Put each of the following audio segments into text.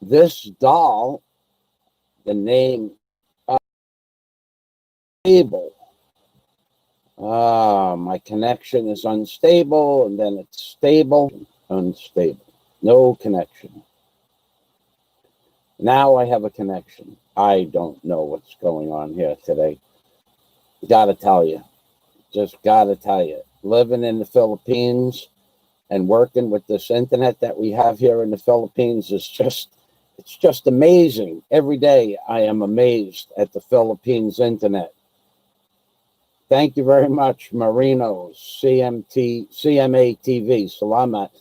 This doll, the name stable. My connection is unstable, and then it's stable, unstable. No connection. Now I have a connection. I don't know what's going on here today. Gotta tell you. Just gotta tell you. Living in the Philippines and working with this internet that we have here in the Philippines is it's just amazing. Every day I am amazed at the Philippines internet. Thank you very much, Marinos, CMA TV, Salamat.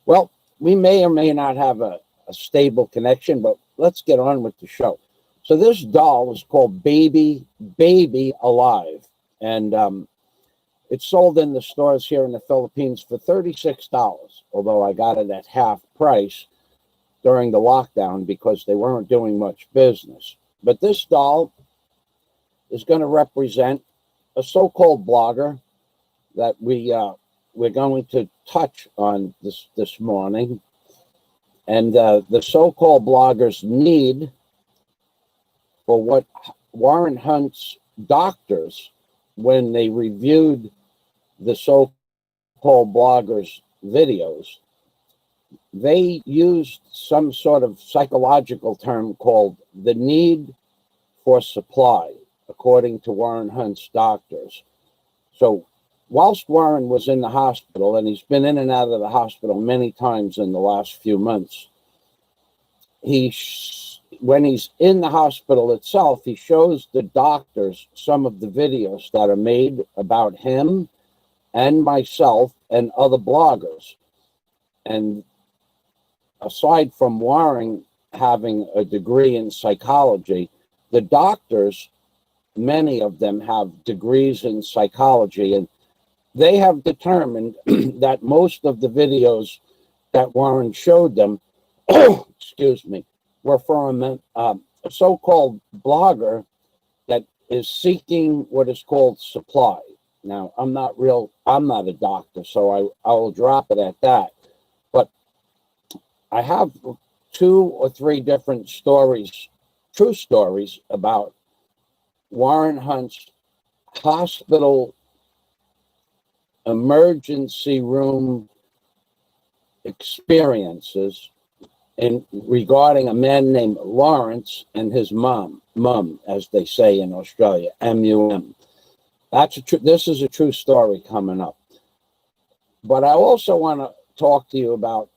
Well, we may or may not have a stable connection, but let's get on with the show. So this doll is called Baby Alive, and it's sold in the stores here in the Philippines for $36, although I got it at half price during the lockdown because they weren't doing much business. But this doll is going to represent a so-called blogger that we're going to touch on this morning, and the so-called blogger's need for what Warren Hunt's doctors, when they reviewed the so-called blogger's videos, they used some sort of psychological term called the need for supply, according to Warren Hunt's doctors. So whilst Warren was in the hospital, and he's been in and out of the hospital many times in the last few months, when he's in the hospital itself, he shows the doctors some of the videos that are made about him and myself and other bloggers. And aside from Warren having a degree in psychology, the doctors, many of them have degrees in psychology, and they have determined that most of the videos that Warren showed them, excuse me, were from a so-called blogger that is seeking what is called supply. Now, I'm not a doctor, so I will drop it at that. But I have 2 or 3 different stories, true stories, about Warren Hunt's hospital emergency room experiences regarding a man named Laurence and his MuM, as they say in Australia, MuM. This is a true story coming up. But I also want to talk to you about,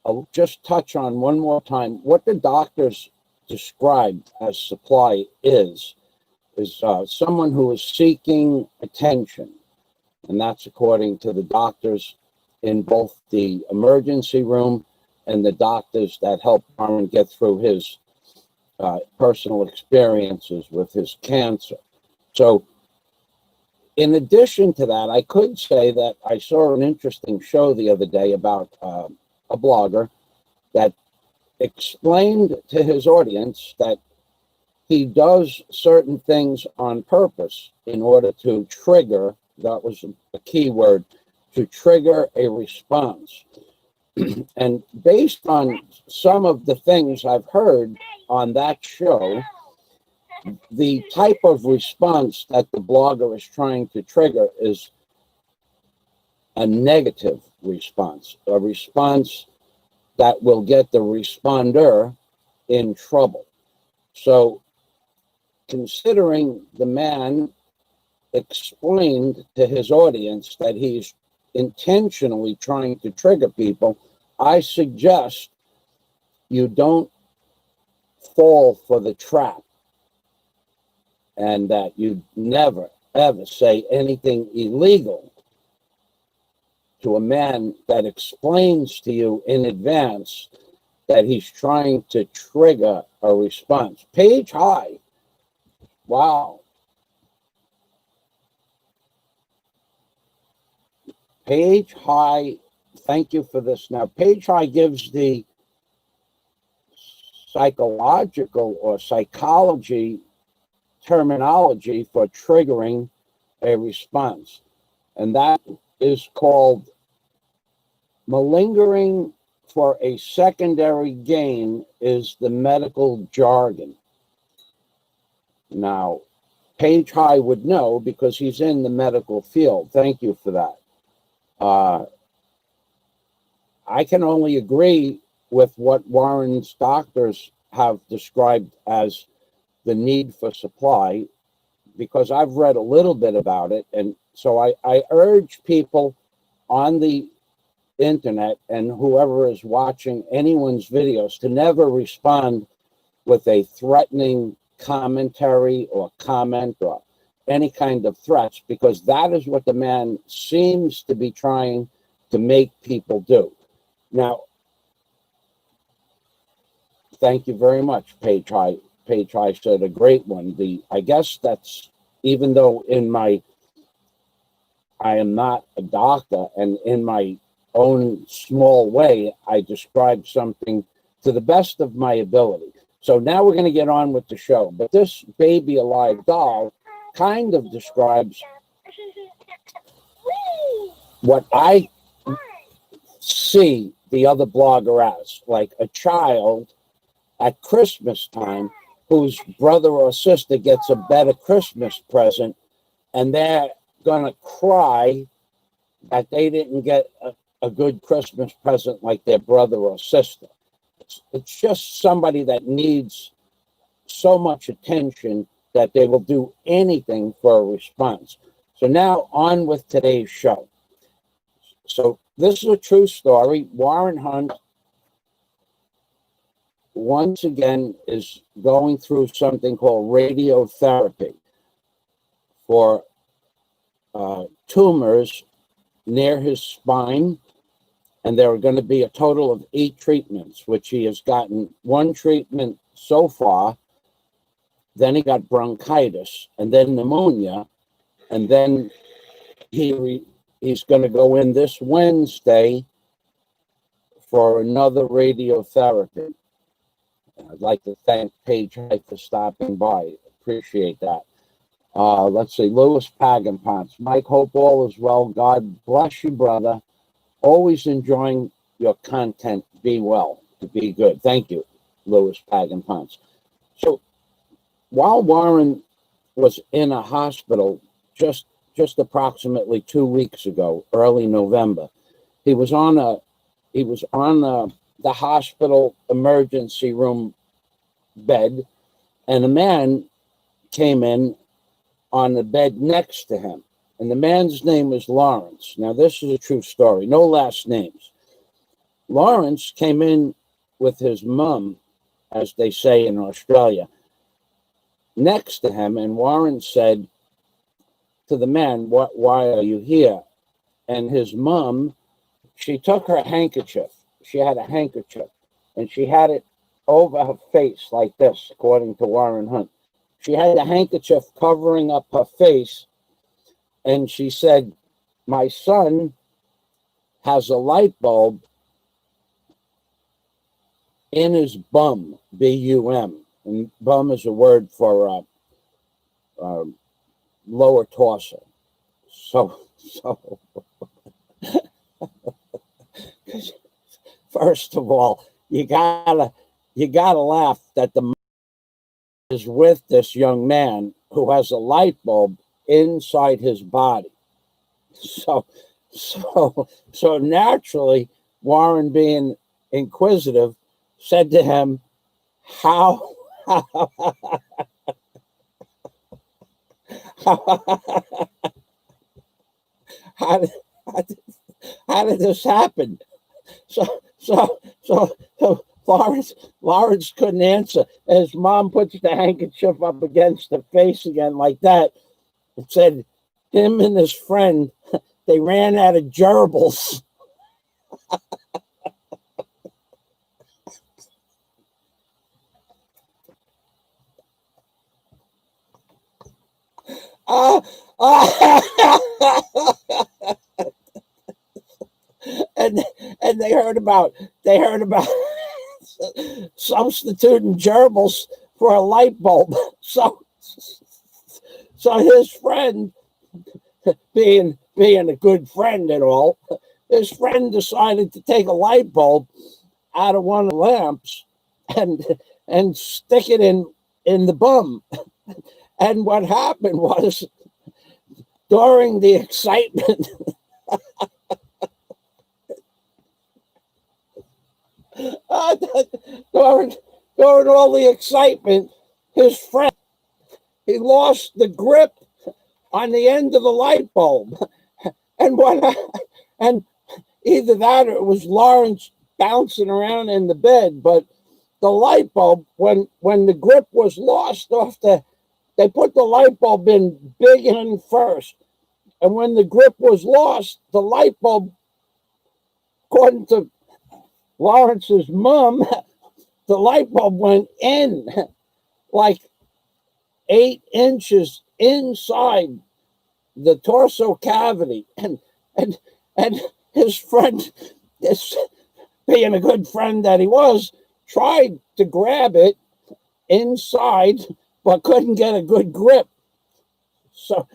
I'll just touch on one more time, what the doctors describe as supply is someone who is seeking attention. And that's according to the doctors in both the emergency room and the doctors that helped Warren get through his personal experiences with his cancer. So in addition to that, I could say that I saw an interesting show the other day about a blogger that explained to his audience that he does certain things on purpose in order to trigger, that was a key word, to trigger a response. And based on some of the things I've heard on that show, the type of response that the blogger is trying to trigger is a negative response, a response that will get the responder in trouble. So, considering the man explained to his audience that he's intentionally trying to trigger people, I suggest you don't fall for the trap, and that you never, ever say anything illegal to a man that explains to you in advance that he's trying to trigger a response. Page High. Wow. Page High, thank you for this. Now, Page High gives the psychological or psychology terminology for triggering a response. And that is called malingering for a secondary gain is the medical jargon. Now, Page High would know because he's in the medical field. Thank you for that. I can only agree with what Warren's doctors have described as the need for supply, because I've read a little bit about it. And so I urge people on the internet and whoever is watching anyone's videos to never respond with a threatening commentary or comment or any kind of threats, because that is what the man seems to be trying to make people do. Now, thank you very much, Page High. Page High said a great one. I guess that's, even though I am not a doctor, and in my own small way, I describe something to the best of my ability. So now we're going to get on with the show. But this baby alive doll kind of describes what I see the other blogger as, like a child at Christmas time whose brother or sister gets a better Christmas present, and they're going to cry that they didn't get a good Christmas present like their brother or sister. It's just somebody that needs so much attention that they will do anything for a response. So now on with today's show. So this is a true story. Warren Hunt, once again, is going through something called radiotherapy for tumors near his spine. And there are going to be a total of 8 treatments, which he has gotten 1 treatment so far. Then he got bronchitis, and then pneumonia, and then he's going to go in this Wednesday for another radiotherapy. I'd like to thank Paige High for stopping by. Appreciate that. Let's see, Louis Paganpons. Mike, hope all is well. God bless you, brother. Always enjoying your content. Be well, to be good. Thank you, Louis Paganpons. So while Warren was in a hospital just approximately 2 weeks ago, early November, he was on the hospital emergency room bed, and a man came in on the bed next to him. And the man's name is Laurence. Now, this is a true story. No last names. Laurence came in with his MuM, as they say in Australia, next to him. And Warren said to the man, why are you here? And his MuM, she took her handkerchief. She had a handkerchief, and she had it over her face like this, according to Warren Hunt. She had a handkerchief covering up her face. And she said, my son has a light bulb in his bum, B-U-M. And bum is a word for lower torso. So first of all, you gotta laugh that the is with this young man who has a light bulb inside his body. So naturally, Warren, being inquisitive, said to him, how did this happen? So Laurence couldn't answer. His mom puts the handkerchief up against the face again like that. It said, him and his friend, they ran out of gerbils. And they heard about substituting gerbils for a light bulb. So his friend, being a good friend and all, his friend decided to take a light bulb out of one of the lamps and stick it in the bum. And what happened was, during the excitement, during all the excitement, his friend, he lost the grip on the end of the light bulb. And and either that or it was Laurence bouncing around in the bed, but the light bulb, when the grip was lost they put the light bulb in big end first. And when the grip was lost, the light bulb, according to Laurence's mom, the light bulb went in like 8 inches inside the torso cavity. And his friend, this, being a good friend that he was, tried to grab it inside, but couldn't get a good grip. So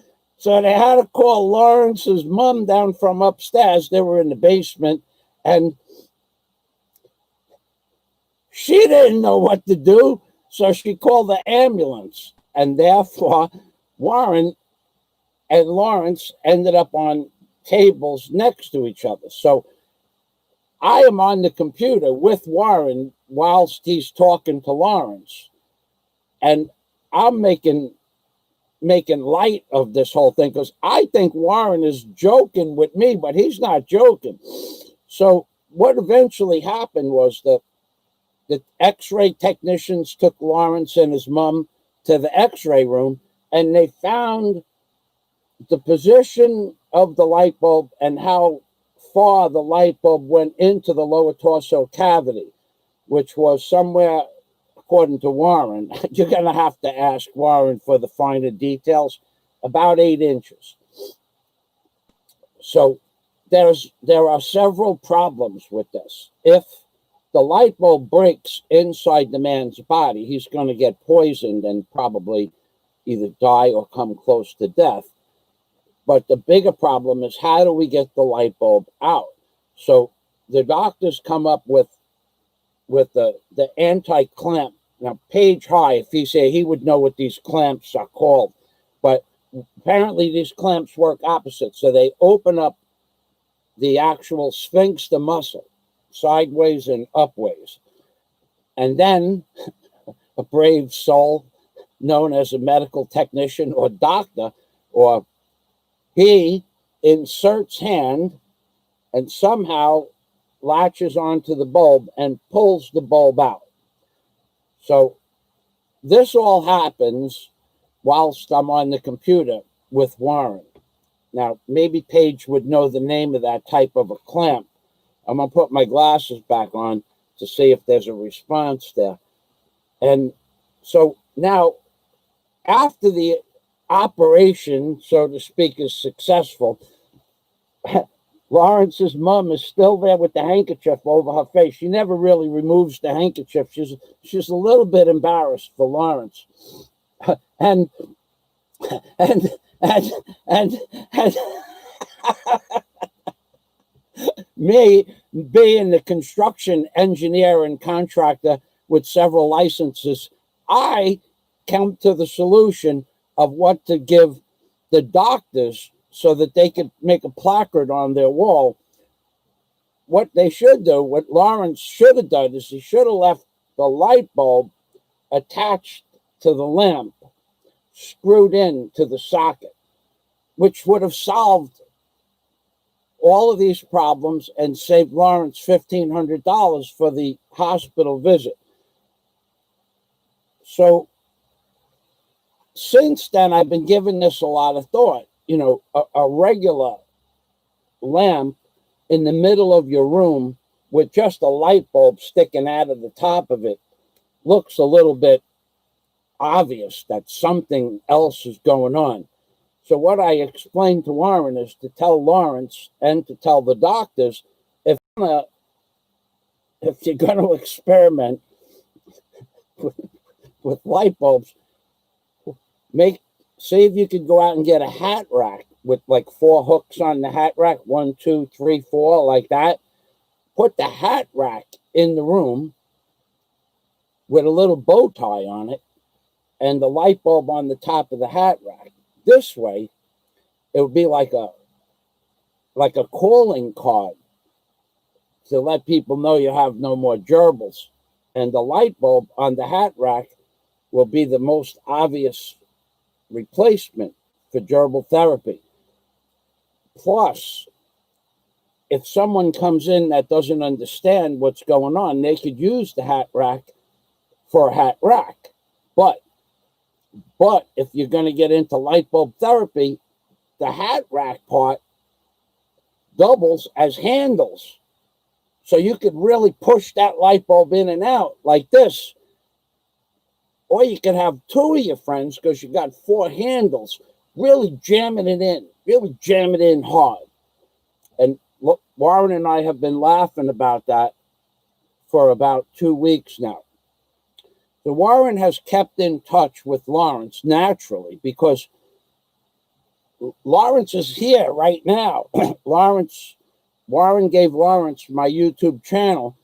they had to call Laurence's mom down from upstairs. They were in the basement, and she didn't know what to do, so she called the ambulance. And therefore, Warren and Laurence ended up on tables next to each other. So I am on the computer with Warren whilst he's talking to Laurence. And I'm making light of this whole thing because I think Warren is joking with me, but he's not joking. So what eventually happened was the x-ray technicians took Laurence and his mom to the x-ray room, and they found the position of the light bulb and how far the light bulb went into the lower torso cavity, which was somewhere, according to Warren, you're going to have to ask Warren for the finer details, about 8 inches. So there are several problems with this. If the light bulb breaks inside the man's body, he's going to get poisoned and probably either die or come close to death. But the bigger problem is, how do we get the light bulb out? So the doctors come up with the anti-clamp. Now, Page High, if he said, he would know what these clamps are called. But apparently these clamps work opposite. So they open up the actual sphinx, the muscle, sideways and upways. And then a brave soul known as a medical technician or doctor, or he inserts hand and somehow latches onto the bulb and pulls the bulb out. So this all happens whilst I'm on the computer with Warren. Now, maybe Paige would know the name of that type of a clamp. I'm going to put my glasses back on to see if there's a response there. And so now, after the operation, so to speak, is successful, Laurence's mom is still there with the handkerchief over her face. She never really removes the handkerchief. She's a little bit embarrassed for Laurence. and me, being the construction engineer and contractor with several licenses, I come to the solution of what to give the doctors so that they could make a placard on their wall. What they should do, what Laurence should have done, is he should have left the light bulb attached to the lamp, screwed in to the socket, which would have solved all of these problems and saved Laurence $1,500 for the hospital visit. So since then, I've been giving this a lot of thought. You know, a regular lamp in the middle of your room with just a light bulb sticking out of the top of it looks a little bit obvious that something else is going on. So what I explained to Warren is to tell Laurence and to tell the doctors, if you're going to experiment with light bulbs, see if you could go out and get a hat rack with like 4 hooks on the hat rack, 1, 2, 3, 4, like that. Put the hat rack in the room with a little bow tie on it and the light bulb on the top of the hat rack. This way, it would be like a calling card to let people know you have no more gerbils. And the light bulb on the hat rack will be the most obvious replacement for gerbil therapy. Plus, if someone comes in that doesn't understand what's going on, they could use the hat rack for a hat rack. But if you're going to get into light bulb therapy, the hat rack part doubles as handles. So you could really push that light bulb in and out like this. Or you could have two of your friends, because you got four handles, really jamming it in hard. And look, Warren and I have been laughing about that for about 2 weeks now. So Warren has kept in touch with Laurence naturally, because Laurence is here right now. Warren gave Laurence my YouTube channel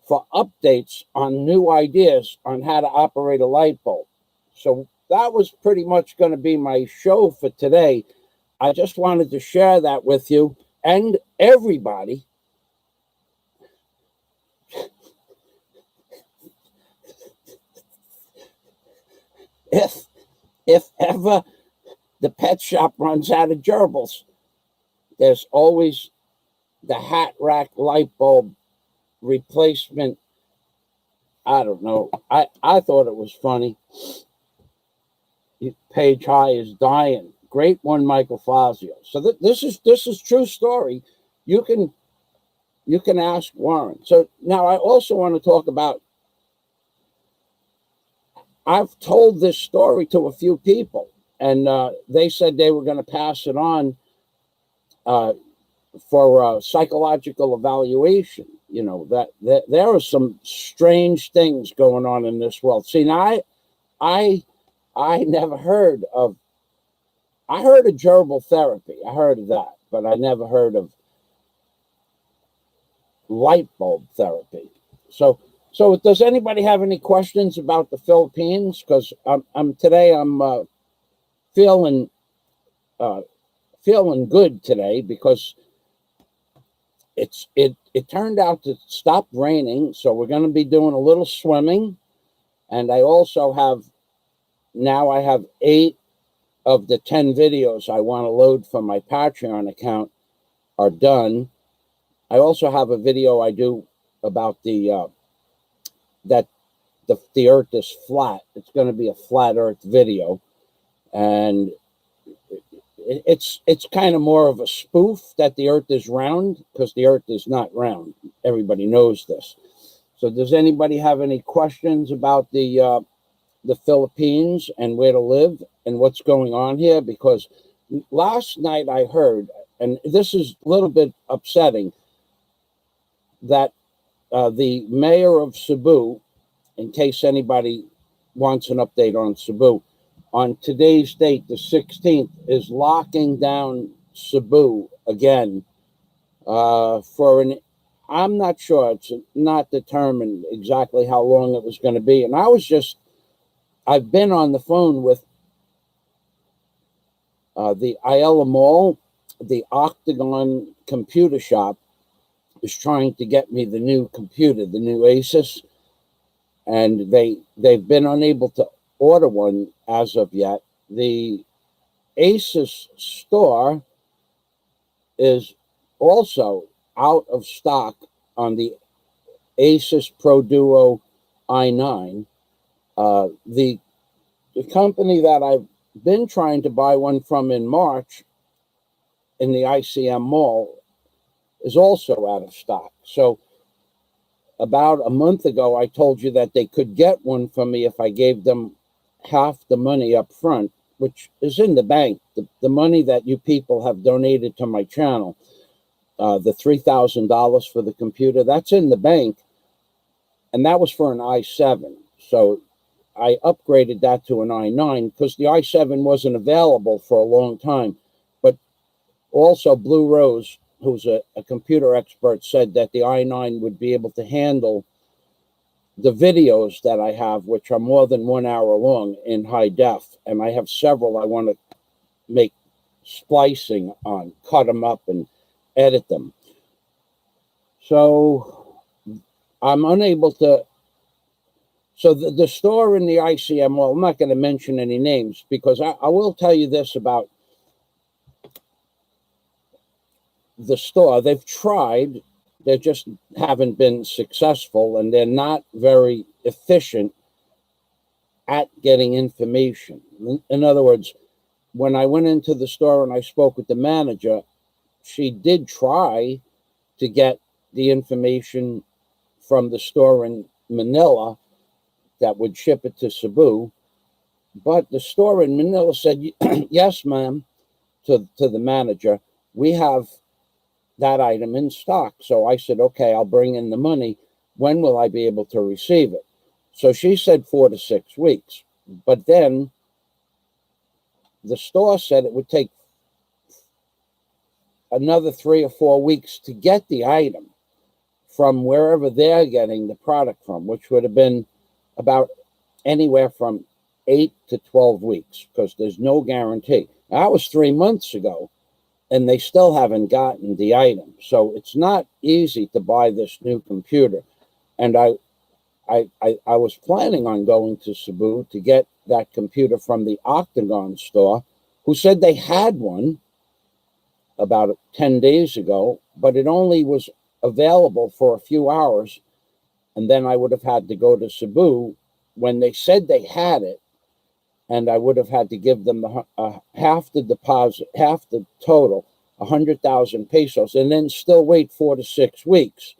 for updates on new ideas on how to operate a light bulb. So that was pretty much going to be my show for today. I just wanted to share that with you and everybody. If ever the pet shop runs out of gerbils, there's always the hat rack light bulb replacement. I don't know. I thought it was funny. Page High is dying. Great one, Michael Fazio. So this is true story. You can ask Warren. So now I also want to talk about. I've told this story to a few people, and they said they were going to pass it on for psychological evaluation. You know, that there are some strange things going on in this world. See, now I never heard of. I heard of gerbil therapy. I heard of that, but I never heard of light bulb therapy. So does anybody have any questions about the Philippines? Because I'm feeling good today, because it turned out to stop raining, so we're going to be doing a little swimming, and I also have 8 of the 10 videos I want to load from my Patreon account are done. I also have a video I do about that the Earth is flat. It's going to be a flat Earth video, and it's kind of more of a spoof that the Earth is round, because the Earth is not round. Everybody knows this. So does anybody have any questions about the Philippines and where to live and what's going on here? Because last night I heard, and this is a little bit upsetting, that the mayor of Cebu, in case anybody wants an update on Cebu, on today's date, the 16th, is locking down Cebu again for an, I'm not sure, it's not determined exactly how long it was going to be. And I've been on the phone with the Ayala Mall, the Octagon computer shop is trying to get me the new computer, the new Asus, and they've been unable to order one as of yet. The Asus store is also out of stock on the Asus Pro Duo i9. The company that I've been trying to buy one from in March in the ICM Mall is also out of stock. So about a month ago, I told you that they could get one from me if I gave them half the money up front, which is in the bank. The money that you people have donated to my channel, the $3,000 for the computer, that's in the bank. And that was for an i7. So I upgraded that to an i9 because the i7 wasn't available for a long time. But also Blue Rose, who's a computer expert, said that the i9 would be able to handle the videos that I have, which are more than 1 hour long in high def, and I have several I want to make splicing on, cut them up and edit them. So I'm unable to. So the store in the ICM, well, I'm not going to mention any names, because I will tell you this about the store. They've tried, they just haven't been successful, and they're not very efficient at getting information. In other words, when I went into the store and I spoke with the manager, she did try to get the information from the store in Manila that would ship it to Cebu. But the store in Manila said, yes, ma'am, to the manager, we have that item in stock. So I said, okay, I'll bring in the money. When will I be able to receive it? So she said 4 to 6 weeks. But then the store said it would take another 3 or 4 weeks to get the item from wherever they're getting the product from, which would have been about anywhere from 8 to 12 weeks, because there's no guarantee. Now, that was 3 months ago, and they still haven't gotten the item. So it's not easy to buy this new computer. And I was planning on going to Cebu to get that computer from the Octagon store, who said they had one about 10 days ago, but it only was available for a few hours. And then I would have had to go to Cebu when they said they had it, and I would have had to give them half the deposit, half the total, 100,000 pesos, and then still wait 4 to 6 weeks.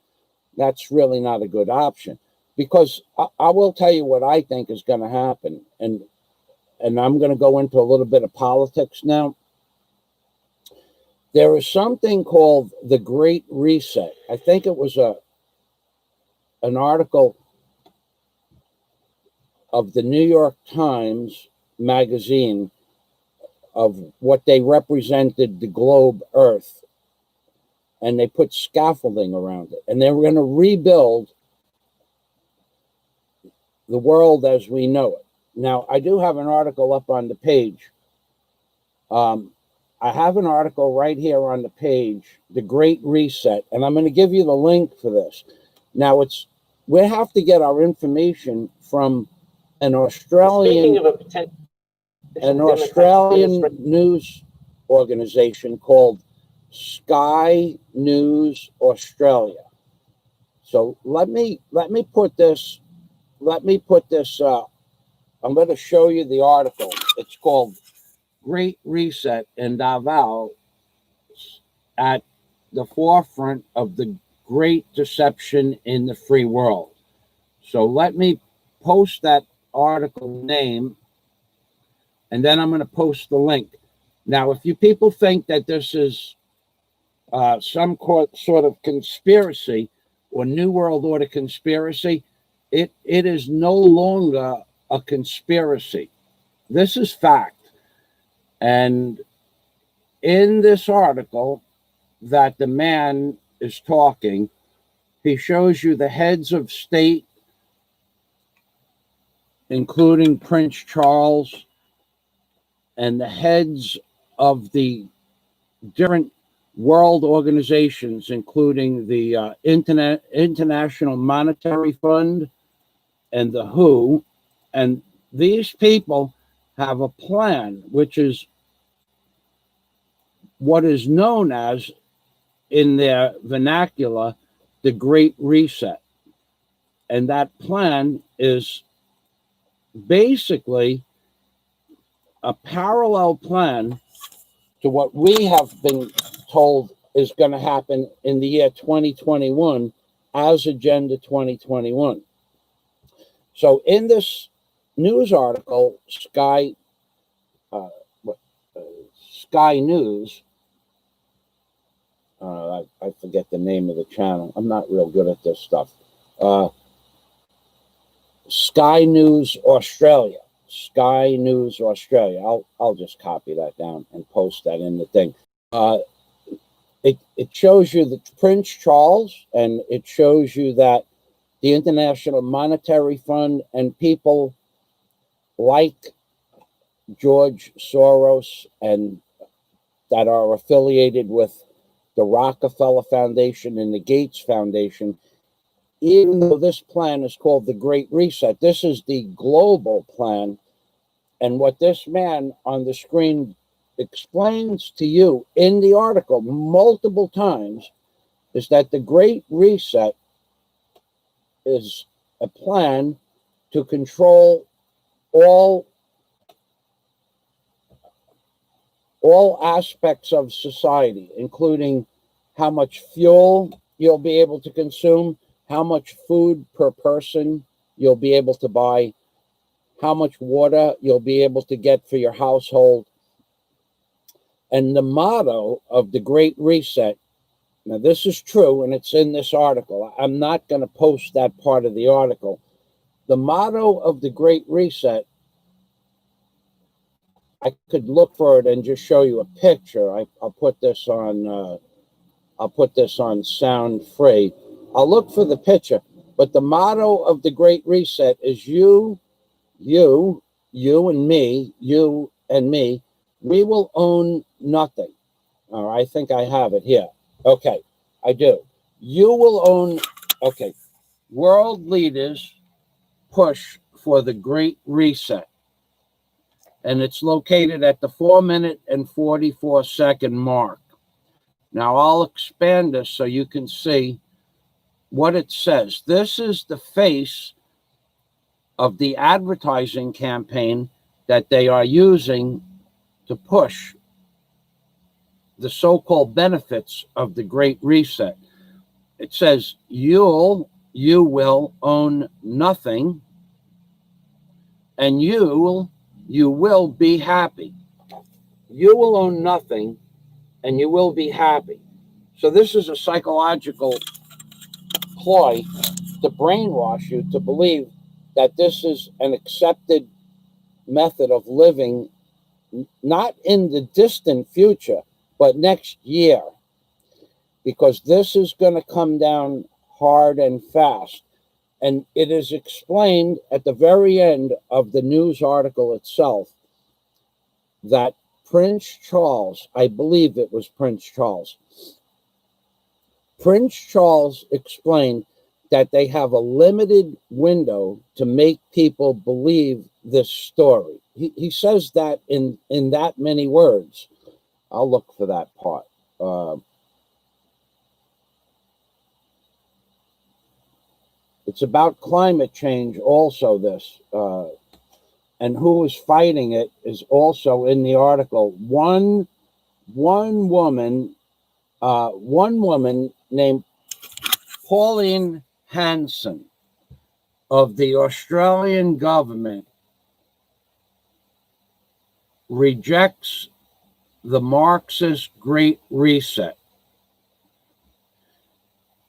That's really not a good option, because I will tell you what I think is going to happen, and I'm going to go into a little bit of politics now. There is something called the Great Reset. I think it was an article of the New York Times magazine of what they represented the globe Earth, and they put scaffolding around it, and they were going to rebuild the world as we know it. Now, I do have an article up on the page. I have an article right here on the page, The Great Reset, and I'm going to give you the link for this. Now, we have to get our information from an Australian news organization called Sky News Australia. So let me put this. I'm going to show you the article. It's called Great Reset in Davao, at the forefront of the great deception in the free world. So let me post that article name, and then I'm going to post the link. Now, if you people think that this is some sort of conspiracy or New World Order conspiracy, it is no longer a conspiracy. This is fact. And in this article that the man is talking, he shows you the heads of state, including Prince Charles, and the heads of the different world organizations, including the International Monetary Fund and the WHO. And these people have a plan, which is what is known as, in their vernacular, the Great Reset. And that plan is basically a parallel plan to what we have been told is going to happen in the year 2021 as Agenda 2021. So in this news article, Sky News, I forget the name of the channel. I'm not real good at this stuff. Sky News Australia. Sky News Australia. I'll just copy that down and post that in the thing. It shows you the Prince Charles, and it shows you that the International Monetary Fund, and people like George Soros and that are affiliated with the Rockefeller Foundation and the Gates Foundation. Even though this plan is called the Great Reset, this is the global plan. And what this man on the screen explains to you in the article multiple times is that the Great Reset is a plan to control all aspects of society, including how much fuel you'll be able to consume, how much food per person you'll be able to buy, how much water you'll be able to get for your household. And the motto of the Great Reset, now this is true and it's in this article. I'm not going to post that part of the article. The motto of the Great Reset, I could look for it and just show you a picture. I'll put this on sound free. I'll look for the picture. But the motto of the Great Reset is you and me, we will own nothing. All right, I think I have it here. Okay, I do. You will own, okay, world leaders push for the Great Reset. And it's located at the 4-minute and 44-second mark. Now, I'll expand this so you can see what it says. This is the face of the advertising campaign that they are using to push the so-called benefits of the Great Reset. It says, you will own nothing, and you will be happy. You will own nothing, and you will be happy. So this is a psychological ploy to brainwash you to believe that this is an accepted method of living, not in the distant future, but next year, because this is going to come down hard and fast. And it is explained at the very end of the news article itself that Prince Charles, I believe it was Prince Charles explained that they have a limited window to make people believe this story. He says that in that many words. I'll look for that part. It's about climate change also, this. And who is fighting it is also in the article. One woman named Pauline Hanson of the Australian government rejects the Marxist Great Reset.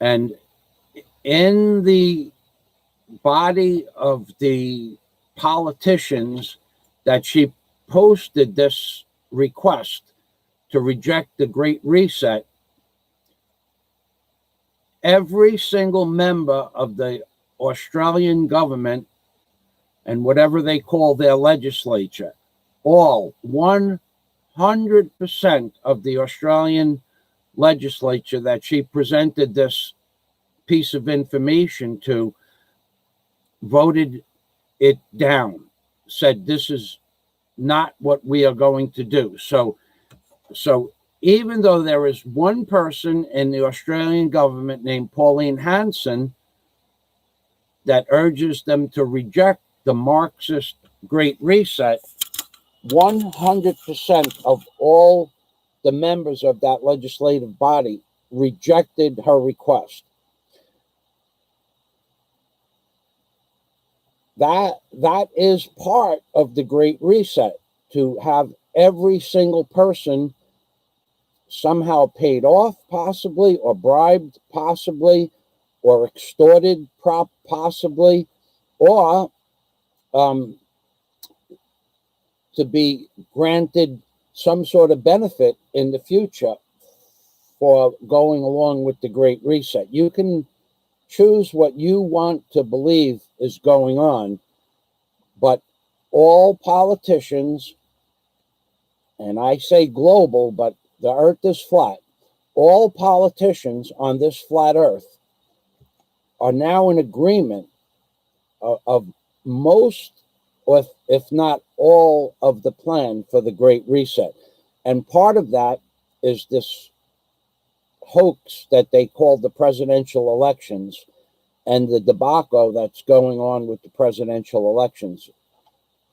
And in the body of the politicians that she posted this request to reject the Great Reset, every single member of the Australian government and whatever they call their legislature, all 100% of the Australian legislature that she presented this piece of information to voted it down, said this is not what we are going to do. So even though there is one person in the Australian government named Pauline Hanson that urges them to reject the Marxist Great Reset, 100% of all the members of that legislative body rejected her request. That is part of the Great Reset, to have every single person somehow paid off, possibly, or bribed, possibly, or extorted, possibly, or to be granted some sort of benefit in the future for going along with the Great Reset. You can choose what you want to believe is going on, but all politicians, and I say global, but the earth is flat, all politicians on this flat earth are now in agreement of most, or if not all, of the plan for the Great Reset. And part of that is this hoax that they call the presidential elections and the debacle that's going on with the presidential elections,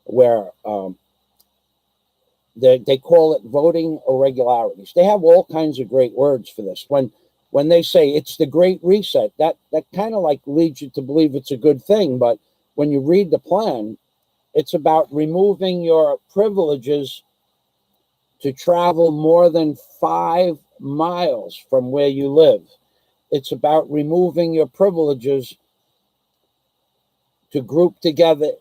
where they call it voting irregularities. They have all kinds of great words for this. When they say it's the Great Reset, that kind of like leads you to believe it's a good thing. But when you read the plan, it's about removing your privileges to travel more than 5 miles from where you live. It's about removing your privileges to group together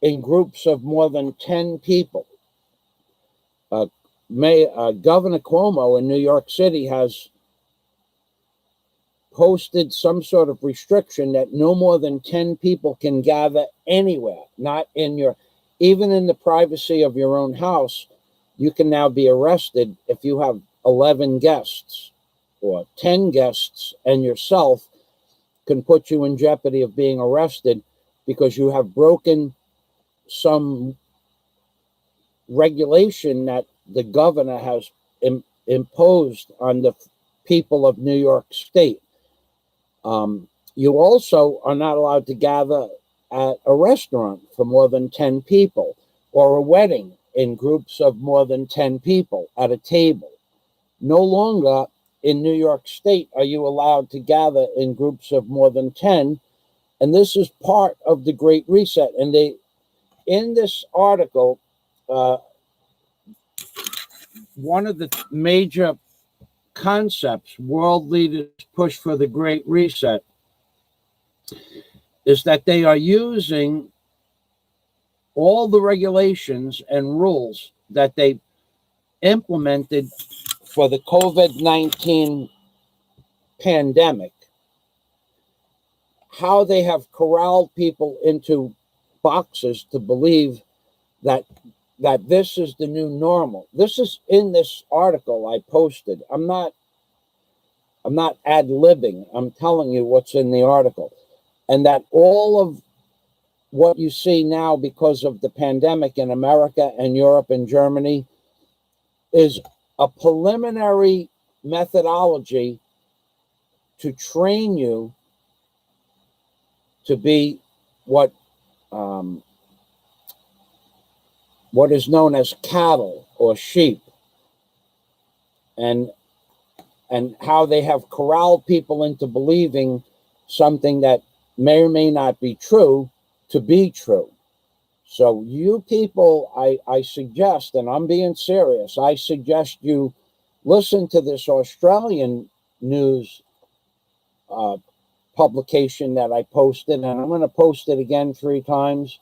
in groups of more than 10 people. Governor Cuomo in New York City has posted some sort of restriction that no more than 10 people can gather anywhere, not in even in the privacy of your own house. You can now be arrested if you have 11 guests or 10 guests, and yourself can put you in jeopardy of being arrested because you have broken some regulation that the governor has imposed on the people of New York State. You also are not allowed to gather at a restaurant for more than 10 people, or a wedding in groups of more than 10 people at a table. No longer in New York State are you allowed to gather in groups of more than 10. And this is part of the Great Reset. And in this article, one of the major concepts world leaders push for the Great Reset is that they are using all the regulations and rules that they implemented for the COVID-19 pandemic, how they have corralled people into boxes to believe that this is the new normal. This is in this article I posted. I'm not ad-libbing. I'm telling you what's in the article. And that all of what you see now because of the pandemic in America and Europe and Germany is a preliminary methodology to train you to be what is known as cattle or sheep, and how they have corralled people into believing something that may or may not be true to be true. So you people, I suggest, and I'm being serious, I suggest you listen to this Australian news publication that I posted, and I'm going to post it again 3 times.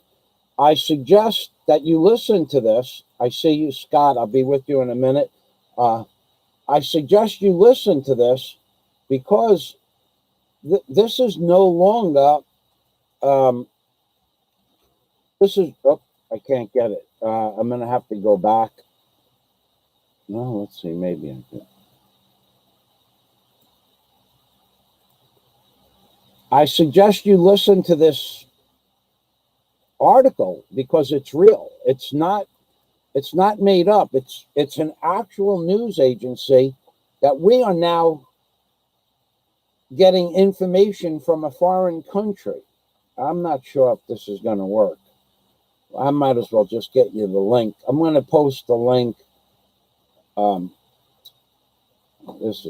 I suggest that you listen to this. I see you, Scott. I'll be with you in a minute. I suggest you listen to this because this is no longer, I can't get it. I'm going to have to go back. No, let's see, maybe I can. I suggest you listen to this article because it's real. It's not made up. It's an actual news agency that we are now getting information from a foreign country. I'm not sure if this is going to work. I might as well just get you the link. I'm going to post the link. This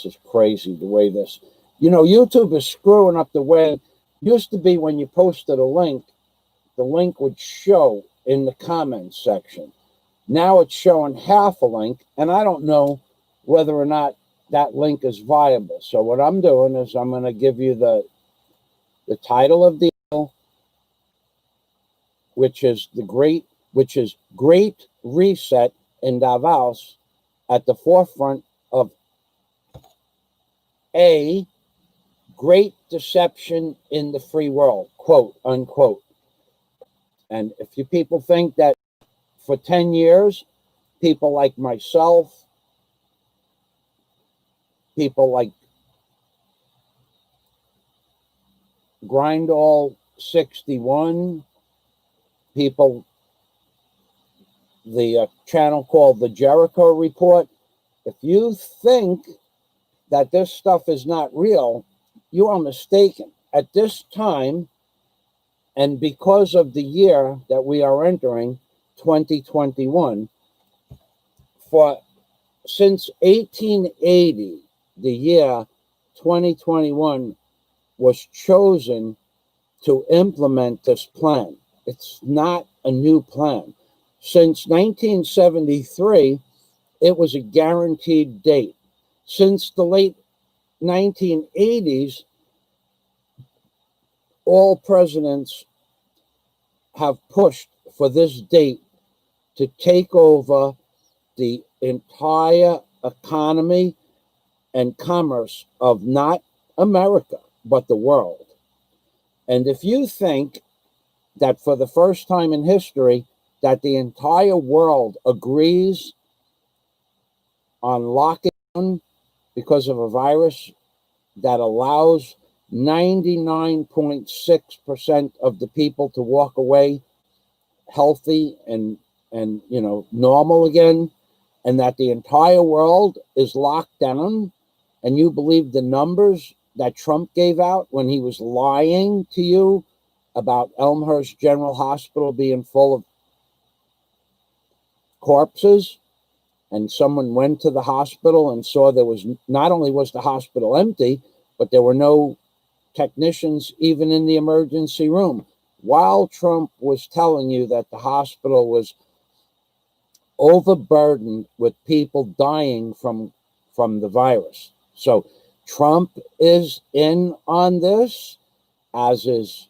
is crazy the way this, YouTube is screwing up the way. Used to be when you posted a link, the link would show in the comments section. Now it's showing half a link, and I don't know whether or not that link is viable. So what I'm doing is I'm going to give you the title of the article, which is Great Reset in Davos at the forefront of A, great deception in the free world, quote unquote. And if you people think that for 10 years, people like myself, people like Grindall 61, people, the channel called the Jericho Report, if you think that this stuff is not real, you are mistaken. At this time, and because of the year that we are entering, 2021, since 1880, the year 2021 was chosen to implement this plan. It's not a new plan. Since 1973, it was a guaranteed date. Since the late 1980s, all presidents have pushed for this date to take over the entire economy and commerce of not America, but the world. And if you think that for the first time in history, that the entire world agrees on locking down because of a virus that allows 99.6% of the people to walk away healthy and normal again, and that the entire world is locked down, and you believe the numbers that Trump gave out when he was lying to you about Elmhurst General Hospital being full of corpses, and someone went to the hospital and saw there was, not only was the hospital empty, but there were no technicians even in the emergency room, while Trump was telling you that the hospital was overburdened with people dying from the virus. So Trump is in on this, as is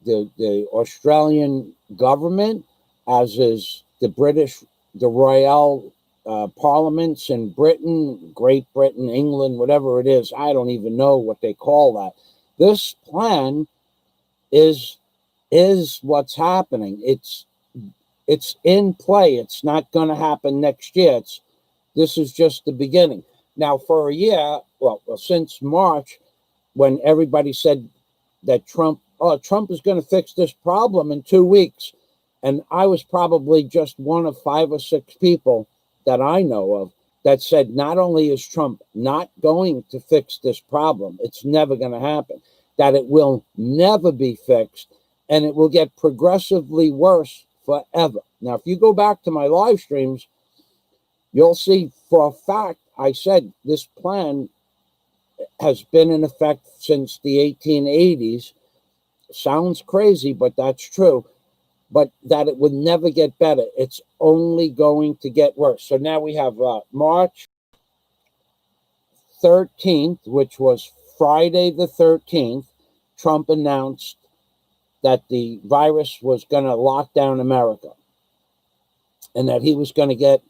the Australian government, as is the Royal parliaments in Britain, Great Britain, England, whatever it is. I don't even know what they call that. This plan is what's happening. It's in play. It's not going to happen next year. This is just the beginning. Now, for a year, well, since March, when everybody said that Trump is going to fix this problem in 2 weeks, and I was probably just one of 5 or 6 people that I know of that said not only is Trump not going to fix this problem, it's never going to happen, that it will never be fixed, and it will get progressively worse forever. Now, if you go back to my live streams, you'll see for a fact I said this plan has been in effect since the 1880s. Sounds crazy, but that's true. But that it would never get better. It's only going to get worse. So now we have March 13th, which was Friday the 13th, Trump announced that the virus was going to lock down America and that he was going to get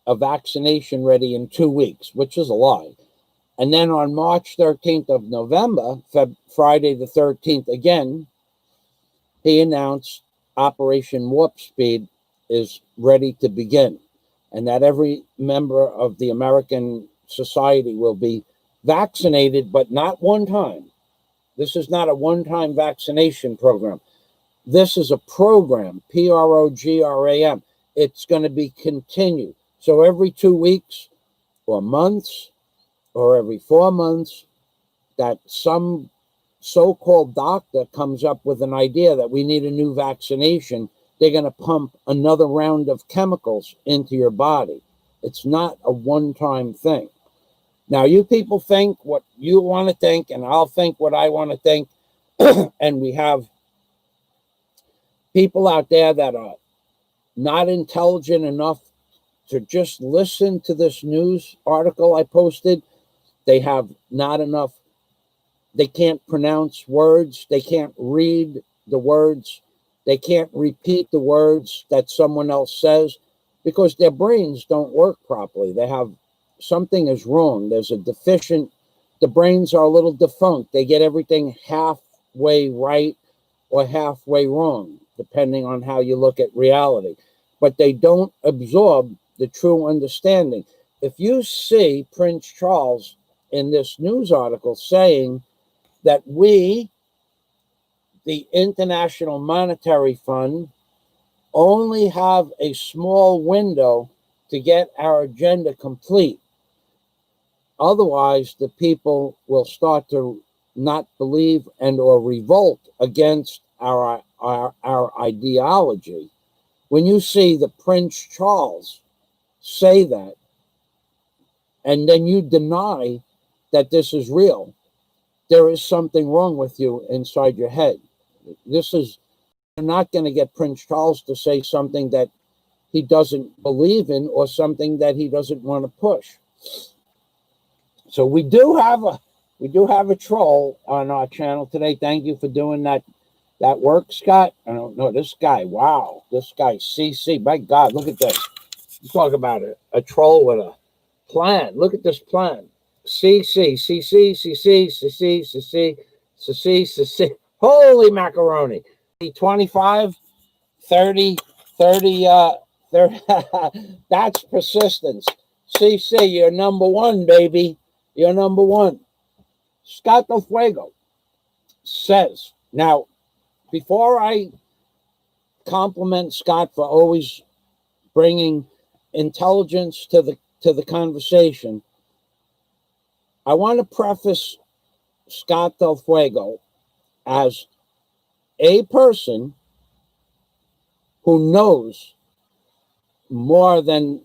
a vaccination ready in 2 weeks, which is a lie. And then on March 13th of November, Friday the 13th again, he announced Operation Warp Speed is ready to begin, and that every member of the American society will be vaccinated, but not one time. This is not a one-time vaccination program. This is a program, program. It's going to be continued. So every 2 weeks or months or every 4 months, that some so-called doctor comes up with an idea that we need a new vaccination, they're going to pump another round of chemicals into your body. It's not a one-time thing. Now, you people think what you want to think, and I'll think what I want to think. And we have people out there that are not intelligent enough to just listen to this news article I posted. They have not enough. They can't pronounce words. They can't read the words. They can't repeat the words that someone else says because their brains don't work properly. They have something is wrong. There's a deficient, the brains are a little defunct. They get everything halfway right or halfway wrong, depending on how you look at reality. But they don't absorb the true understanding. If you see Prince Charles in this news article saying that we, the International Monetary Fund, only have a small window to get our agenda complete. Otherwise, the people will start to not believe and or revolt against our ideology. When you see the Prince Charles say that, and then you deny that this is real, there is something wrong with you inside your head. This is, you're not going to get Prince Charles to say something that he doesn't believe in or something that he doesn't want to push. So we do have a troll on our channel today. Thank you for doing that work, Scott. I don't know this guy. Wow, this guy CC. My God, look at this. You talk about a troll with a plan. Look at this plan. CC. Holy macaroni. 25, 30, 30, 30. That's persistence. CC, you're number one, baby. You're number one. Scott Del Fuego says, now, before I compliment Scott for always bringing intelligence to the conversation, I want to preface Scott Del Fuego as a person who knows more than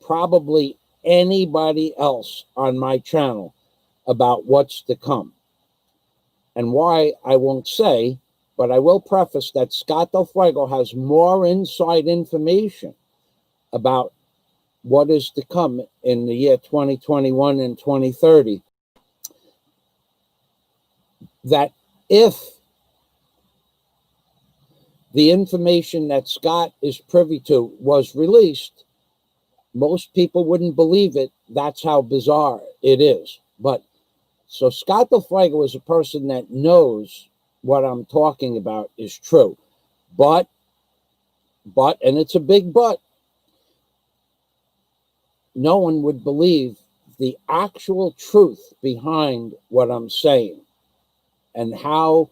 probably anybody else on my channel about what's to come. And why, I won't say, but I will preface that Scott Del Fuego has more inside information about what is to come in the year 2021 and 2030. That if the information that Scott is privy to was released, most people wouldn't believe it. That's how bizarre it is. But so Scott Del Fuego is a person that knows what I'm talking about is true. But, and it's a big but, no one would believe the actual truth behind what I'm saying and how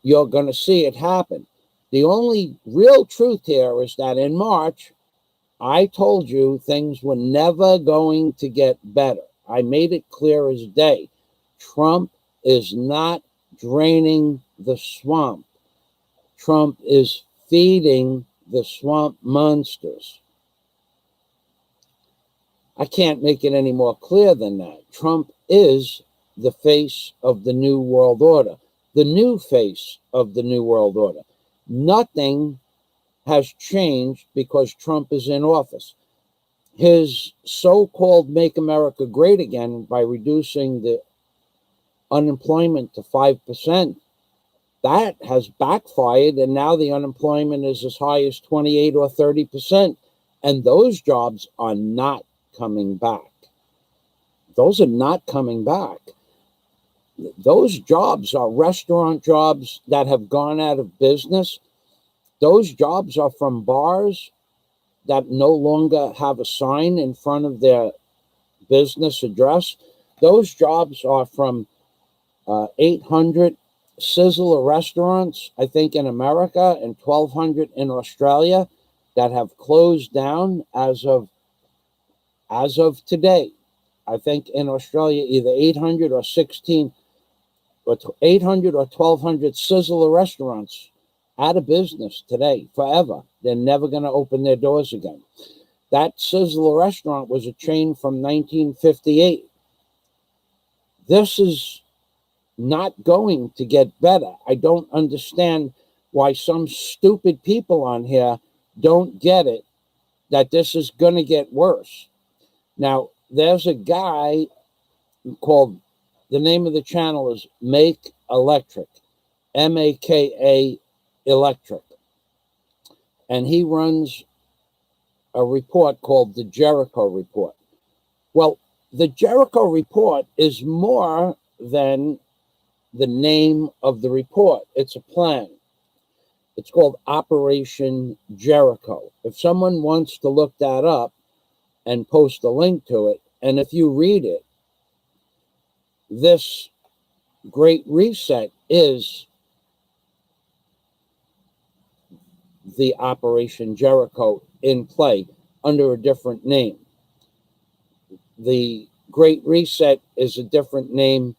you're going to see it happen. The only real truth here is that in March, I told you things were never going to get better. I made it clear as day. Trump is not draining the swamp. Trump is feeding the swamp monsters. I can't make it any more clear than that. Trump is the face of the New World Order, the new face of the New World Order. Nothing has changed because Trump is in office. His so-called Make America Great Again by reducing the unemployment to 5%, that has backfired, and now the unemployment is as high as 28 or 30%, and those jobs are not coming back. Those are not coming back. Those jobs are restaurant jobs that have gone out of business. Those jobs are from bars that no longer have a sign in front of their business address. Those jobs are from 800 Sizzler restaurants, I think, in America, and 1,200 in Australia that have closed down as of today. I think in Australia, either 800 or 16, or 800 or 1,200 Sizzler restaurants out of business today, forever. They're never going to open their doors again. That Sizzler restaurant was a chain from 1958. This is not going to get better. I don't understand why some stupid people on here don't get it, that this is going to get worse. Now, there's a guy called, the name of the channel is Make Electric, MAKA Electric. And he runs a report called the Jericho Report. Well, the Jericho report is more than the name of the report. It's a plan. It's called Operation Jericho. If someone wants to look that up and post a link to it, and if you read it, this Great Reset is the Operation Jericho in play under a different name. The Great Reset is a different name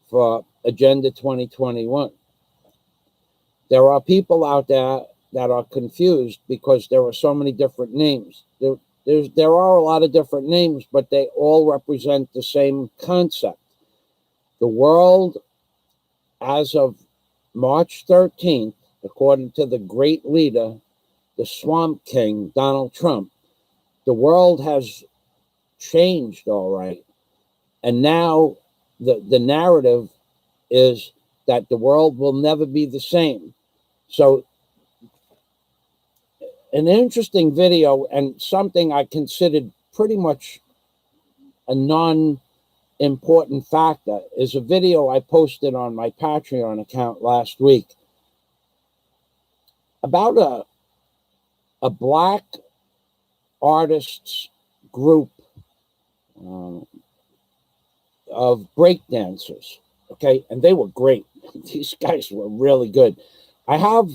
for Agenda 2021. There are people out there that are confused because there are so many different names. There are a lot of different names, but they all represent the same concept. The world, as of March 13th, according to the great leader, the Swamp King, Donald Trump, the world has changed, all right. And now the narrative is that the world will never be the same. So an interesting video and something I considered pretty much a non-important factor is a video I posted on my Patreon account last week about a black artists group of breakdancers, okay? And they were great. These guys were really good. I have,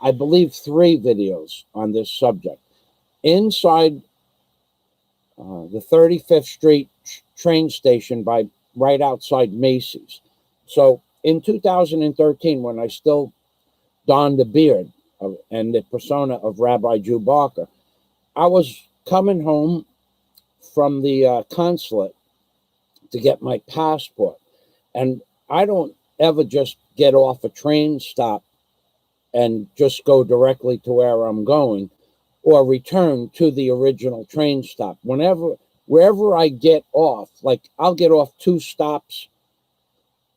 I believe, 3 videos on this subject. Inside the 35th Street train station right outside Macy's. So in 2013, when I still donned a beard and the persona of Rabbi Jew Barker, I was coming home from the consulate to get my passport. And I don't ever just get off a train stop and just go directly to where I'm going or return to the original train stop. Wherever I get off, like I'll get off 2 stops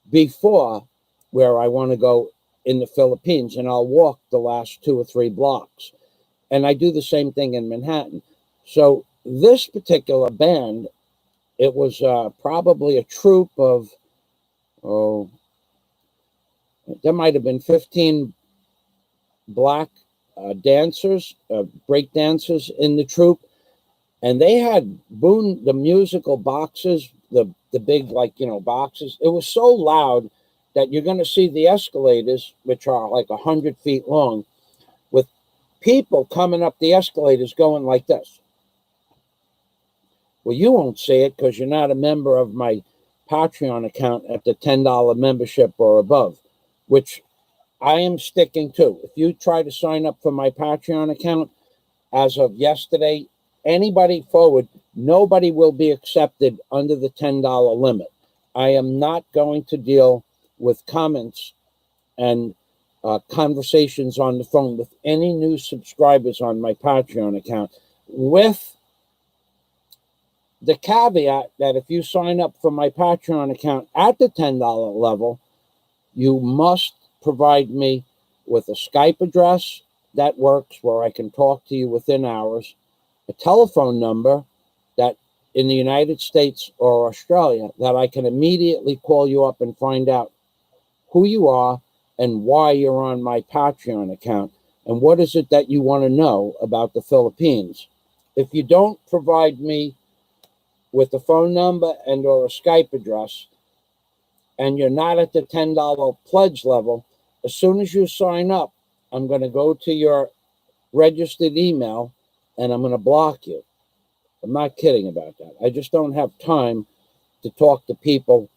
before where I want to go in the Philippines, and I'll walk the last 2 or 3 blocks. And I do the same thing in Manhattan. So this particular band, it was probably a troupe of, there might have been 15 black dancers, break dancers in the troupe. And they had the musical boxes, the big, boxes. It was so loud that you're going to see the escalators, which are like 100 feet long, with people coming up the escalators going like this. Well, you won't see it because you're not a member of my Patreon account at the $10 membership or above, which I am sticking to. If you try to sign up for my Patreon account as of yesterday, anybody forward, nobody will be accepted under the $10 limit. I am not going to deal with comments and conversations on the phone with any new subscribers on my Patreon account, with the caveat that if you sign up for my Patreon account at the $10 level, you must provide me with a Skype address that works where I can talk to you within hours, a telephone number that in the United States or Australia that I can immediately call you up and find out who you are and why you're on my Patreon account and what is it that you want to know about the Philippines. If you don't provide me with a phone number and or a Skype address, and you're not at the $10 pledge level, as soon as you sign up, I'm going to go to your registered email and I'm going to block you. I'm not kidding about that. I just don't have time to talk to people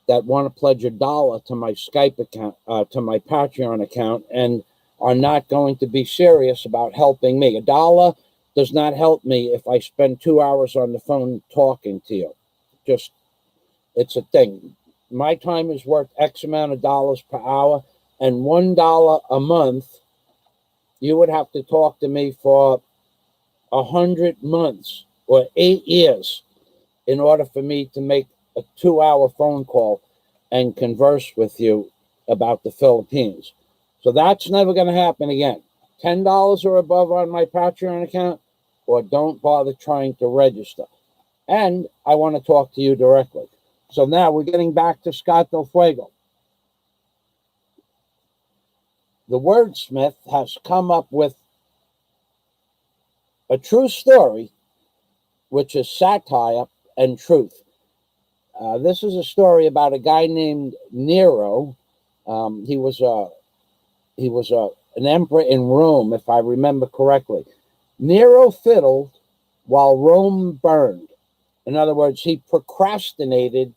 that want to pledge $1 to my Skype account, to my Patreon account, and are not going to be serious about helping me. $1 does not help me if I spend 2 hours on the phone talking to you. Just, it's a thing. My time is worth X amount of dollars per hour, and $1 a month, you would have to talk to me for 100 months or 8 years in order for me to make a 2-hour phone call and converse with you about the Philippines. So that's never going to happen again. $10 or above on my Patreon account, or don't bother trying to register. And I want to talk to you directly. So now we're getting back to Scott Del Fuego. The wordsmith has come up with a true story, which is satire and truth. This is a story about a guy named Nero. He was an emperor in Rome, if I remember correctly. Nero fiddled while Rome burned. In other words, he procrastinated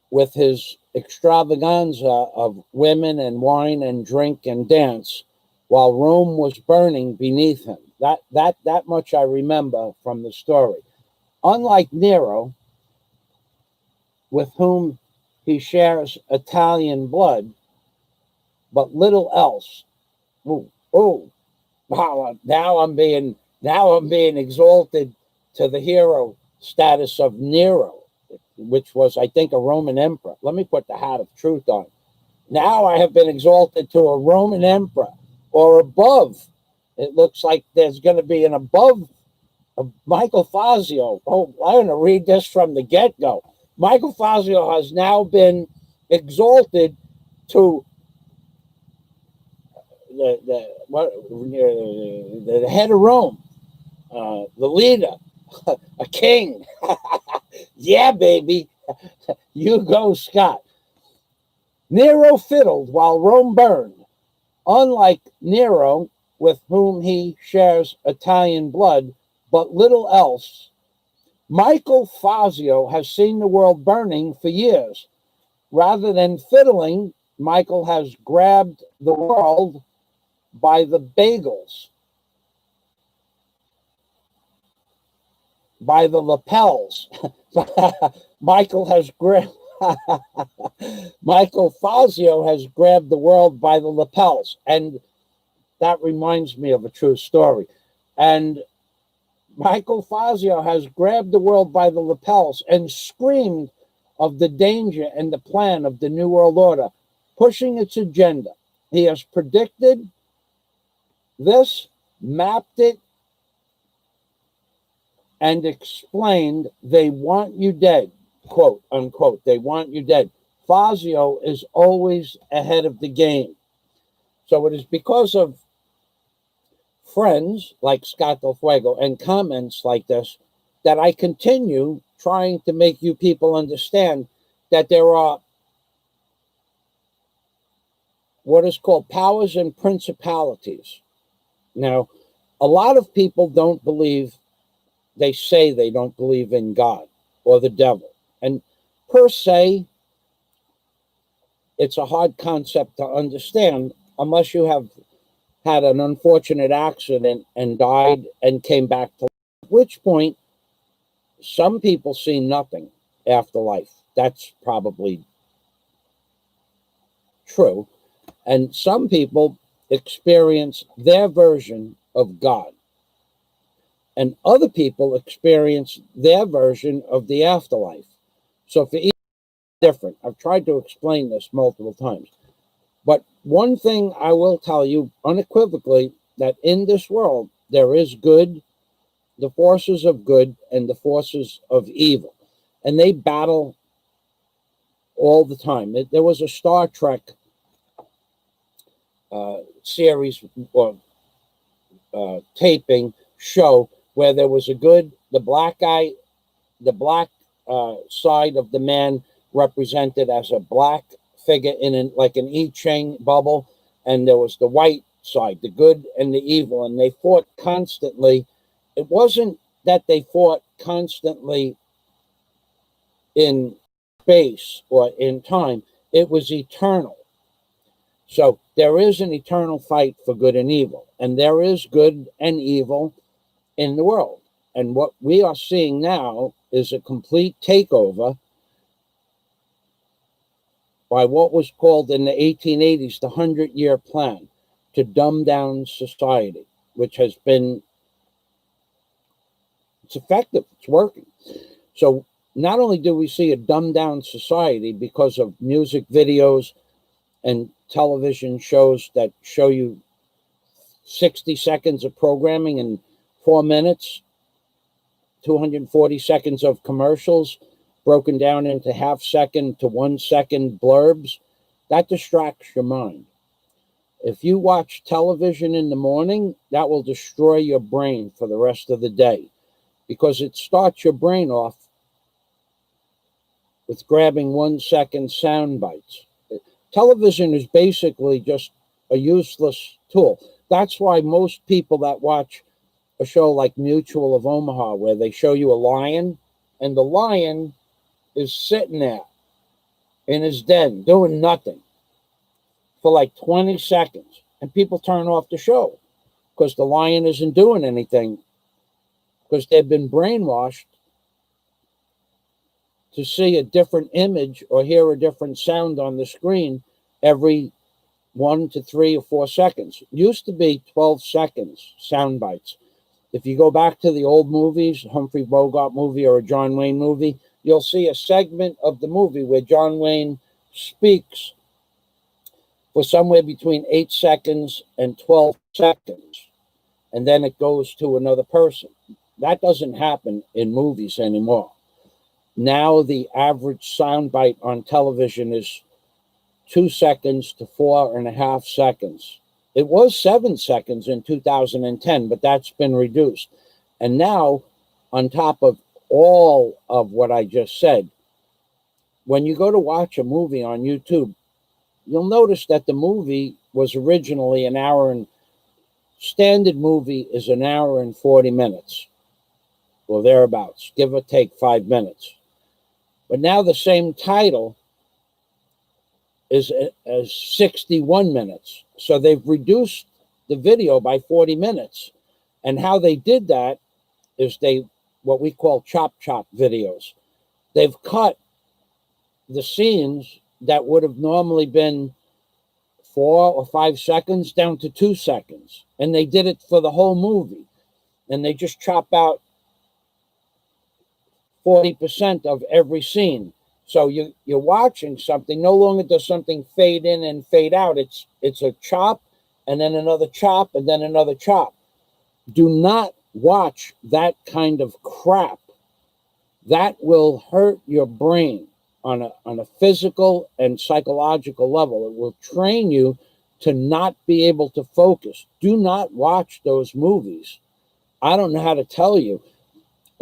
with his extravaganza of women and wine and drink and dance while Rome was burning beneath him. That much I remember from the story. Unlike Nero, with whom he shares Italian blood, but little else. Oh, wow! Now I'm being exalted to the hero status of Nero, which was, I think, a Roman emperor. Let me put the hat of truth on. Now I have been exalted to a Roman emperor, or above. It looks like there's going to be an above of Michael Fazio. Oh, I'm going to read this from the get-go. Michael Fazio has now been exalted to the head of Rome, the leader, a king. Yeah, baby. You go, Scott. Nero fiddled while Rome burned. Unlike Nero, with whom he shares Italian blood, but little else, Michael Fazio has seen the world burning for years. Rather than fiddling, Michael has grabbed the world by the bagels, by the lapels. Michael has grabbed. Michael Fazio has grabbed the world by the lapels, and that reminds me of a true story. And Michael Fazio has grabbed the world by the lapels and screamed of the danger and the plan of the New World Order, pushing its agenda. He has predicted this, mapped it, and explained they want you dead, quote unquote. They want you dead. Fazio is always ahead of the game. So it is because of friends like Scott Del Fuego and comments like this that I continue trying to make you people understand that there are what is called powers and principalities. Now, a lot of people don't believe, they say they don't believe in God or the devil. And per se, it's a hard concept to understand unless you have had an unfortunate accident and died and came back to life, at which point some people see nothing after life. That's probably true. And some people experience their version of God. And other people experience their version of the afterlife. So for each different. I've tried to explain this multiple times. But one thing I will tell you unequivocally, that in this world there is good, the forces of good and the forces of evil. And they battle all the time. There was a Star Trek series or taping show where there was a good, the black guy, the black side of the man represented as a black figure in like an I Ching bubble, and there was the white side, the good and the evil, and they fought constantly. It wasn't that they fought constantly in space or in time, it was eternal. So there is an eternal fight for good and evil, and there is good and evil in the world. And what we are seeing now is a complete takeover by what was called in the 1880s the 100-year plan to dumb down society, which has been, it's effective, it's working. So not only do we see a dumbed down society because of music videos and television shows that show you 60 seconds of programming in 4 minutes, 240 seconds of commercials broken down into half-second to 1-second blurbs. That distracts your mind. If you watch television in the morning, that will destroy your brain for the rest of the day, because it starts your brain off with grabbing 1-second sound bites. Television is basically just a useless tool. That's why most people that watch a show like Mutual of Omaha, where they show you a lion, and the lion is sitting there in his den doing nothing for like 20 seconds, and people turn off the show because the lion isn't doing anything, because they've been brainwashed to see a different image or hear a different sound on the screen every 1 to 3 or 4 seconds. It used to be 12 seconds sound bites. If you go back to the old movies, Humphrey Bogart movie or a John Wayne movie, you'll see a segment of the movie where John Wayne speaks for somewhere between 8 seconds and 12 seconds, and then it goes to another person. That doesn't happen in movies anymore. Now the average soundbite on television is 2 seconds to 4.5 seconds. It was 7 seconds in 2010, but that's been reduced. And now, on top of all of what I just said, when you go to watch a movie on YouTube, you'll notice that the movie was originally an hour, and standard movie is an hour and 40 minutes or thereabouts, give or take 5 minutes. But now the same title is 61 minutes. So they've reduced the video by 40 minutes. And how they did that is what we call chop videos. They've cut the scenes that would have normally been 4 or 5 seconds down to 2 seconds. And they did it for the whole movie. And they just chop out 40% of every scene. So you're watching something. No longer does something fade in and fade out. It's a chop, and then another chop, and then another chop. Do not watch that kind of crap. That will hurt your brain on a physical and psychological level. It will train you to not be able to focus. Do not watch those movies. I don't know how to tell you.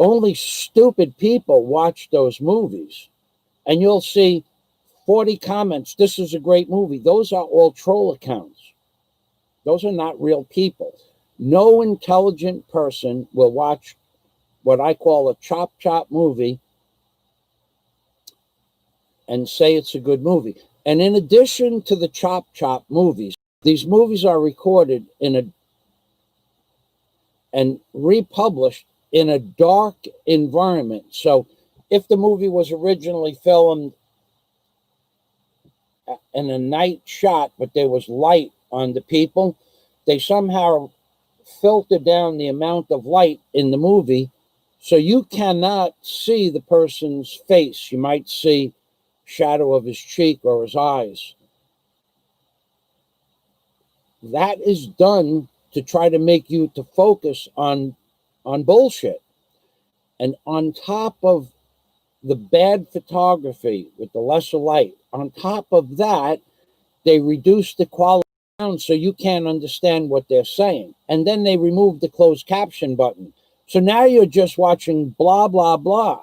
Only stupid people watch those movies. And you'll see 40 comments, this is a great movie. Those are all troll accounts. Those are not real people. No intelligent person will watch what I call a chop movie and say it's a good movie. And in addition to the chop movies, these movies are recorded and republished in a dark environment. So if the movie was originally filmed in a night shot, but there was light on the people, they somehow filter down the amount of light in the movie, so you cannot see the person's face. You might see shadow of his cheek or his eyes. That is done to try to make you to focus on bullshit. And on top of the bad photography with the lesser light, on top of that, they reduce the quality down so you can't understand what they're saying. And then they remove the closed caption button. So now you're just watching blah, blah, blah,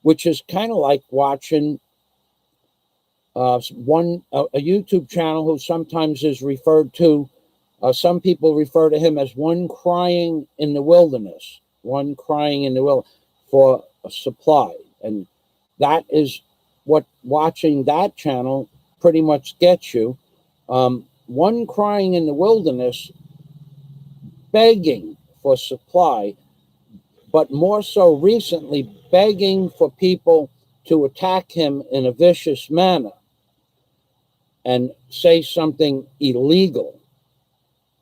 which is kind of like watching a YouTube channel who sometimes is referred to, some people refer to him as one crying in the wilderness, for a supply. And that is what watching that channel pretty much gets you. One crying in the wilderness, begging for supply, but more so recently begging for people to attack him in a vicious manner and say something illegal.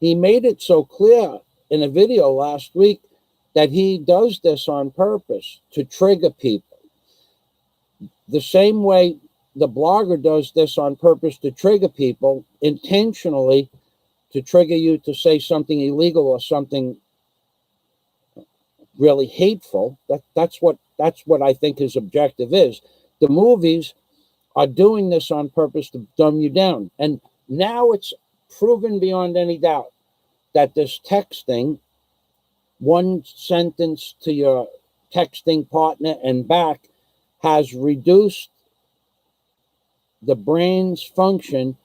He made it so clear in a video last week that he does this on purpose to trigger people. The same way the blogger does this on purpose to trigger people, intentionally to trigger you to say something illegal or something really hateful. That's what I think his objective is. The movies are doing this on purpose to dumb you down. And now it's proven beyond any doubt that this texting, one sentence to your texting partner and back, has reduced the brain's function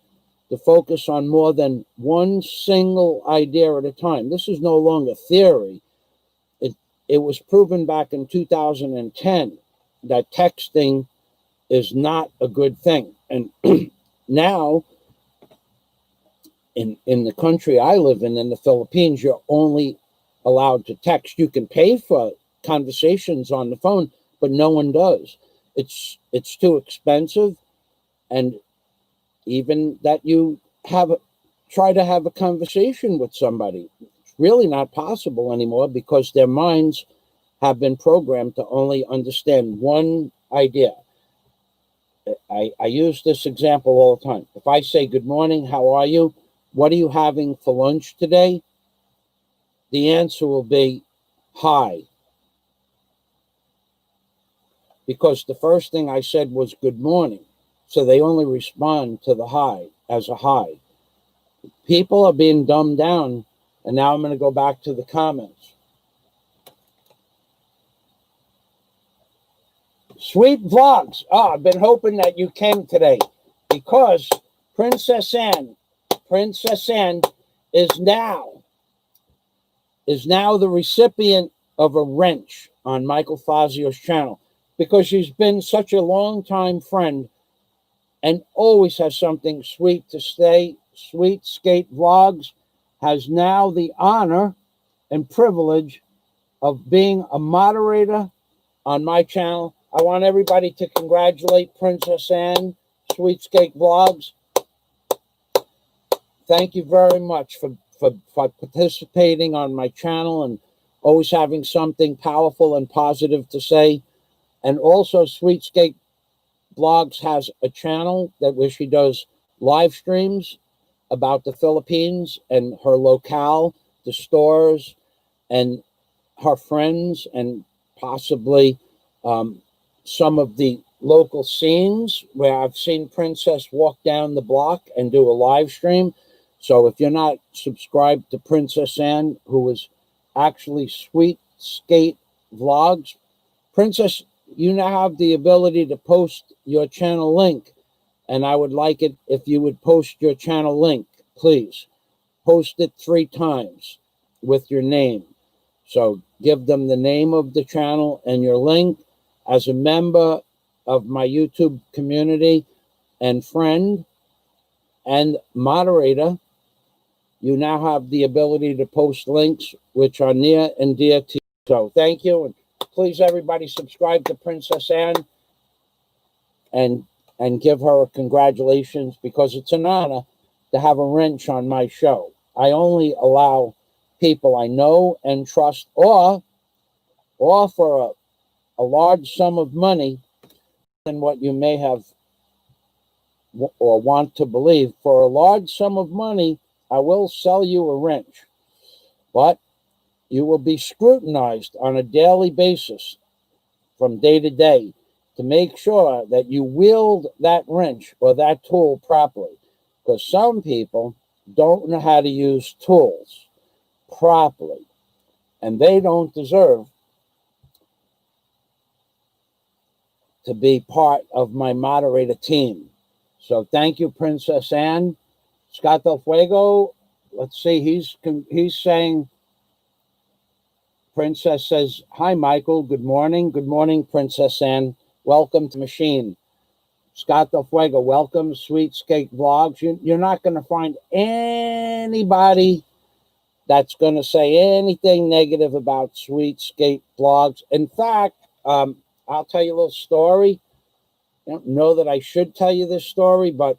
to focus on more than one single idea at a time. This is no longer theory. It was proven back in 2010 that texting is not a good thing. And now, in the country I live in the Philippines, you're only allowed to text. You can pay for conversations on the phone, but no one does. It's too expensive, and even that you try to have a conversation with somebody, it's really not possible anymore because their minds have been programmed to only understand one idea. I use this example all the time. If I say, good morning, how are you? What are you having for lunch today? The answer will be, hi. Because the first thing I said was good morning. So they only respond to the hi as a hi. People are being dumbed down. And now I'm going to go back to the comments. Sweet vlogs. Oh, I've been hoping that you came today because Princess Anne is now the recipient of a wrench on Michael Fazio's channel because she's been such a long-time friend and always has something sweet to say. Sweet Skate Vlogs has now the honor and privilege of being a moderator on my channel. I want everybody to congratulate Princess Anne, Sweet Skate Vlogs. Thank you very much for participating on my channel and always having something powerful and positive to say. And also, Sweet Skate Vlogs has a channel where she does live streams about the Philippines and her locale, the stores, and her friends, and possibly some of the local scenes where I've seen Princess walk down the block and do a live stream. So if you're not subscribed to Princess Anne, who is actually Sweet Skate Vlogs, Princess, you now have the ability to post your channel link. And I would like it if you would post your channel link, please. Post it 3 times with your name. So give them the name of the channel and your link. As a member of my YouTube community and friend and moderator, you now have the ability to post links which are near and dear to you. So thank you. And please, everybody, subscribe to Princess Anne and give her a congratulations because it's an honor to have a wrench on my show. I only allow people I know and trust or for a large sum of money than what you may have or want to believe. For a large sum of money, I will sell you a wrench, but you will be scrutinized on a daily basis from day to day to make sure that you wield that wrench or that tool properly, because some people don't know how to use tools properly, and they don't deserve to be part of my moderator team. So thank you, Princess Anne. Scott Del Fuego, let's see, he's saying, Princess says, hi, Michael, good morning. Good morning, Princess Anne. Welcome to Machine. Scott Del Fuego, welcome, Sweet Skate Vlogs. You're not going to find anybody that's going to say anything negative about Sweet Skate Vlogs. In fact, I'll tell you a little story. I don't know that I should tell you this story, but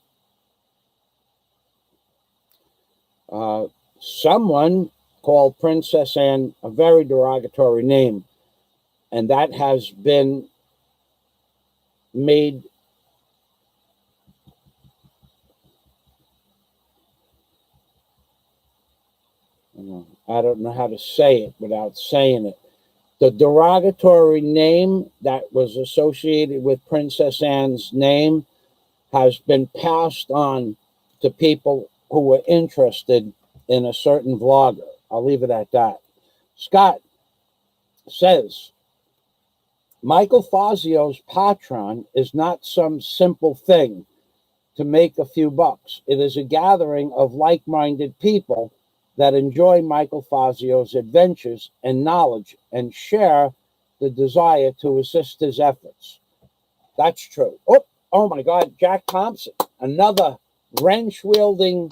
someone called Princess Anne a very derogatory name, and that has been made I don't know how to say it without saying it. The derogatory name that was associated with Princess Anne's name has been passed on to people who were interested in a certain vlogger. I'll leave it at that. Scott says, Michael Fazio's Patreon is not some simple thing to make a few bucks. It is a gathering of like-minded people that enjoy Michael Fazio's adventures and knowledge and share the desire to assist his efforts. That's true. Oh my God, Jack Thompson, another wrench-wielding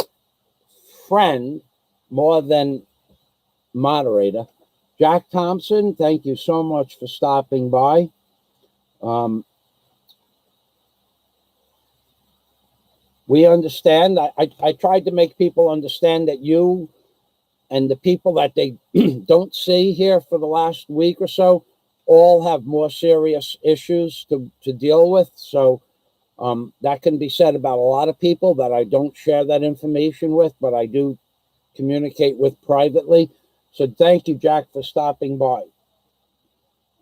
friend, more than moderator. Jack Thompson, thank you so much for stopping by. We understand. I tried to make people understand that you and the people that they don't see here for the last week or so all have more serious issues to deal with. So that can be said about a lot of people that I don't share that information with, but I do communicate with privately. So thank you, Jack, for stopping by.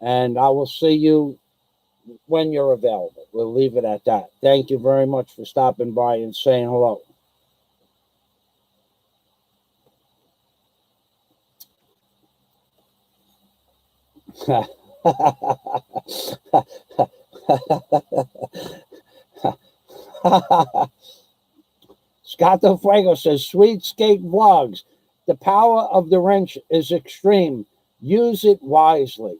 And I will see you when you're available. We'll leave it at that. Thank you very much for stopping by and saying hello. Scott Del Fuego says, Sweet Skate Vlogs. The power of the wrench is extreme. Use it wisely.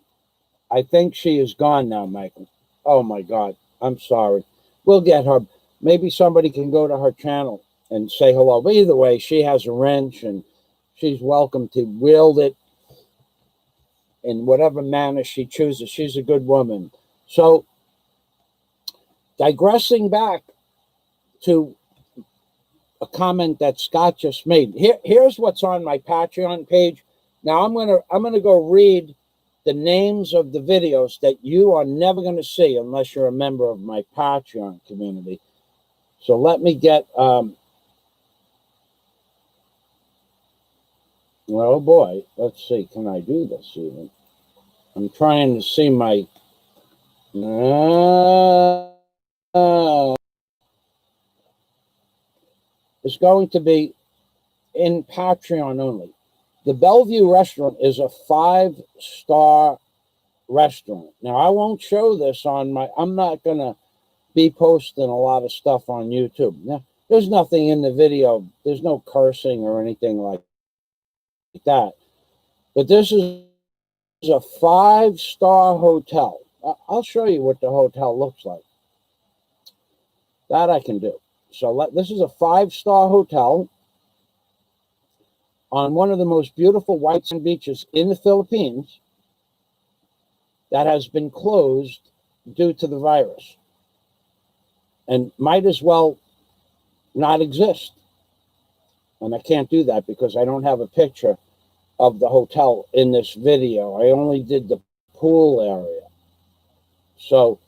I think she is gone now, Michael. Oh, my God. I'm sorry. We'll get her. Maybe somebody can go to her channel and say hello. But either way, she has a wrench, and she's welcome to wield it in whatever manner she chooses. She's a good woman. So, digressing back to a comment that Scott just made. Here's what's on my Patreon page. Now I'm gonna go read the names of the videos that you are never gonna see unless you're a member of my Patreon community. So let me get oh boy, let's see, can I do this even? I'm trying to see my it's going to be in Patreon only. The Bellevue restaurant is a 5-star restaurant. Now, I won't show this on I'm not going to be posting a lot of stuff on YouTube. Now, there's nothing in the video. There's no cursing or anything like that. But this is a 5-star hotel. I'll show you what the hotel looks like. That I can do. So this is a 5-star hotel on one of the most beautiful white sand beaches in the Philippines that has been closed due to the virus and might as well not exist. And I can't do that because I don't have a picture of the hotel in this video. I only did the pool area. So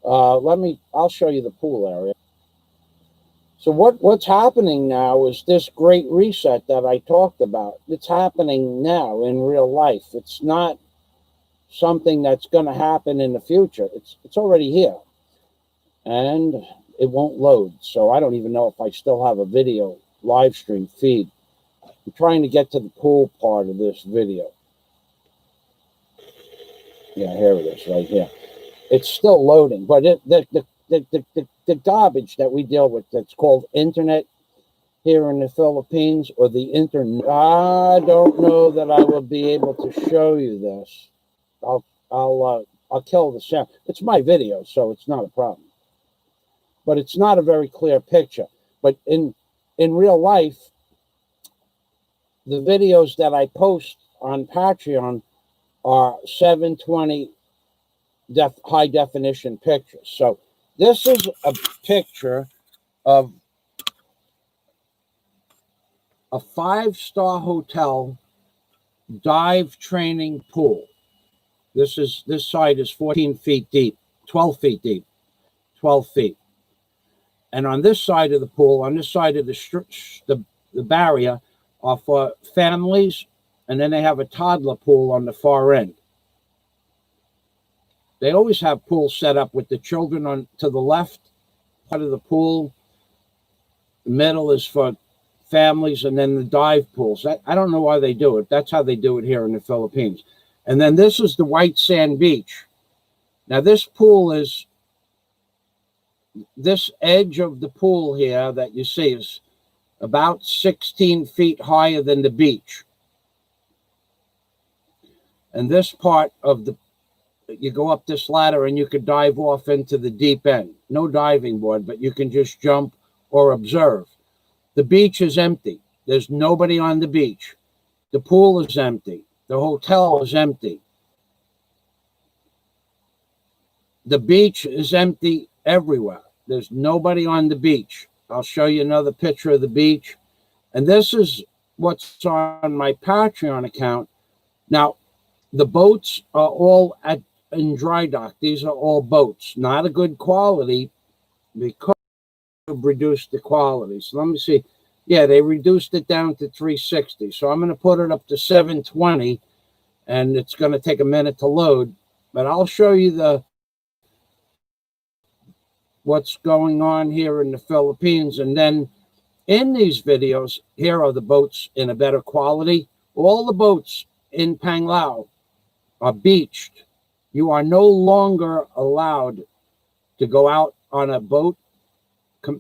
I'll show you the pool area. So what's happening now is this great reset that I talked about. It's happening now in real life. It's not something that's going to happen in the future. It's already here. And it won't load. So I don't even know if I still have a video live stream feed. I'm trying to get to the pool part of this video. Yeah, here it is right here. It's still loading, but the garbage that we deal with that's called internet here in the Philippines, or the internet, I don't know that I will be able to show you this. I'll kill the sound. It's my video, so it's not a problem. But it's not a very clear picture. But in real life, the videos that I post on Patreon are 720 high definition pictures. So this is a picture of a 5-star hotel dive training pool. This side is 14 feet deep, 12 feet deep, 12 feet. And on this side of the pool, on this side of the barrier, are for families, and then they have a toddler pool on the far end. They always have pools set up with the children on to the left part of the pool. The middle is for families, and then the dive pools. I don't know why they do it. That's how they do it here in the Philippines. And then this is the white sand beach. Now this pool is, this edge of the pool here that you see is about 16 feet higher than the beach. And this part of the, you go up this ladder and you could dive off into the deep end. No diving board, but you can just jump or observe. The beach is empty. There's nobody on the beach. The pool is empty. The hotel is empty. The beach is empty everywhere. There's nobody on the beach. I'll show you another picture of the beach. And this is what's on my Patreon account. Now, the boats are all in dry dock. These are all boats. Not a good quality because of reduced the quality. So let me see. Yeah, they reduced it down to 360. So I'm going to put it up to 720. And it's going to take a minute to load. But I'll show you what's going on here in the Philippines. And then in these videos, here are the boats in a better quality. All the boats in Panglao are beached. You are no longer allowed to go out on a boat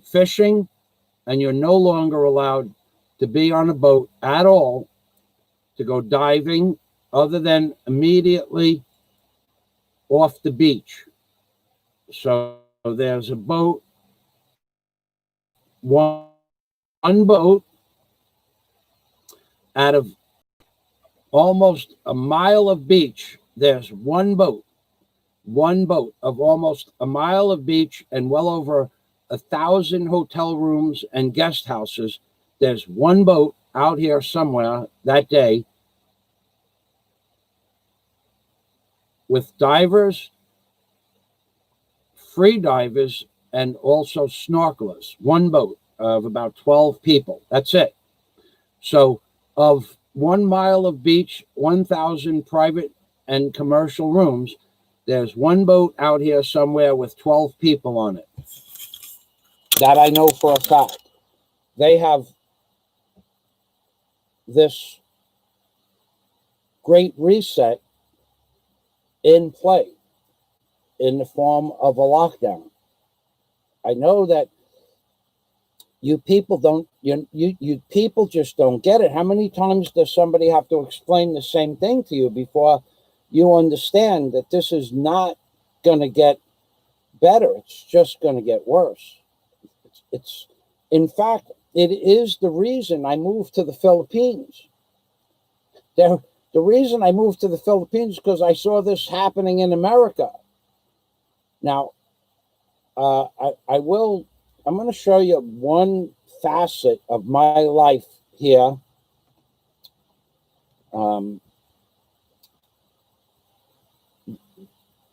fishing, and you're no longer allowed to be on a boat at all to go diving other than immediately off the beach. So there's a boat, one boat out of almost a mile of beach. There's one boat of almost a mile of beach and well over 1,000 hotel rooms and guest houses. There's one boat out here somewhere that day with divers, free divers, and also snorkelers. One boat of about 12 people. That's it. So of 1 mile of beach, 1,000 private and commercial rooms, there's one boat out here somewhere with 12 people on it. That I know for a fact. They have this great reset in play in the form of a lockdown. I know that you people don't, you people just don't get it. How many times does somebody have to explain the same thing to you before you understand that this is not going to get better? It's just going to get worse. It's in fact, it is the reason I moved to the Philippines. The reason I moved to the Philippines is because I saw this happening in America. Now, I'm going to show you one facet of my life here.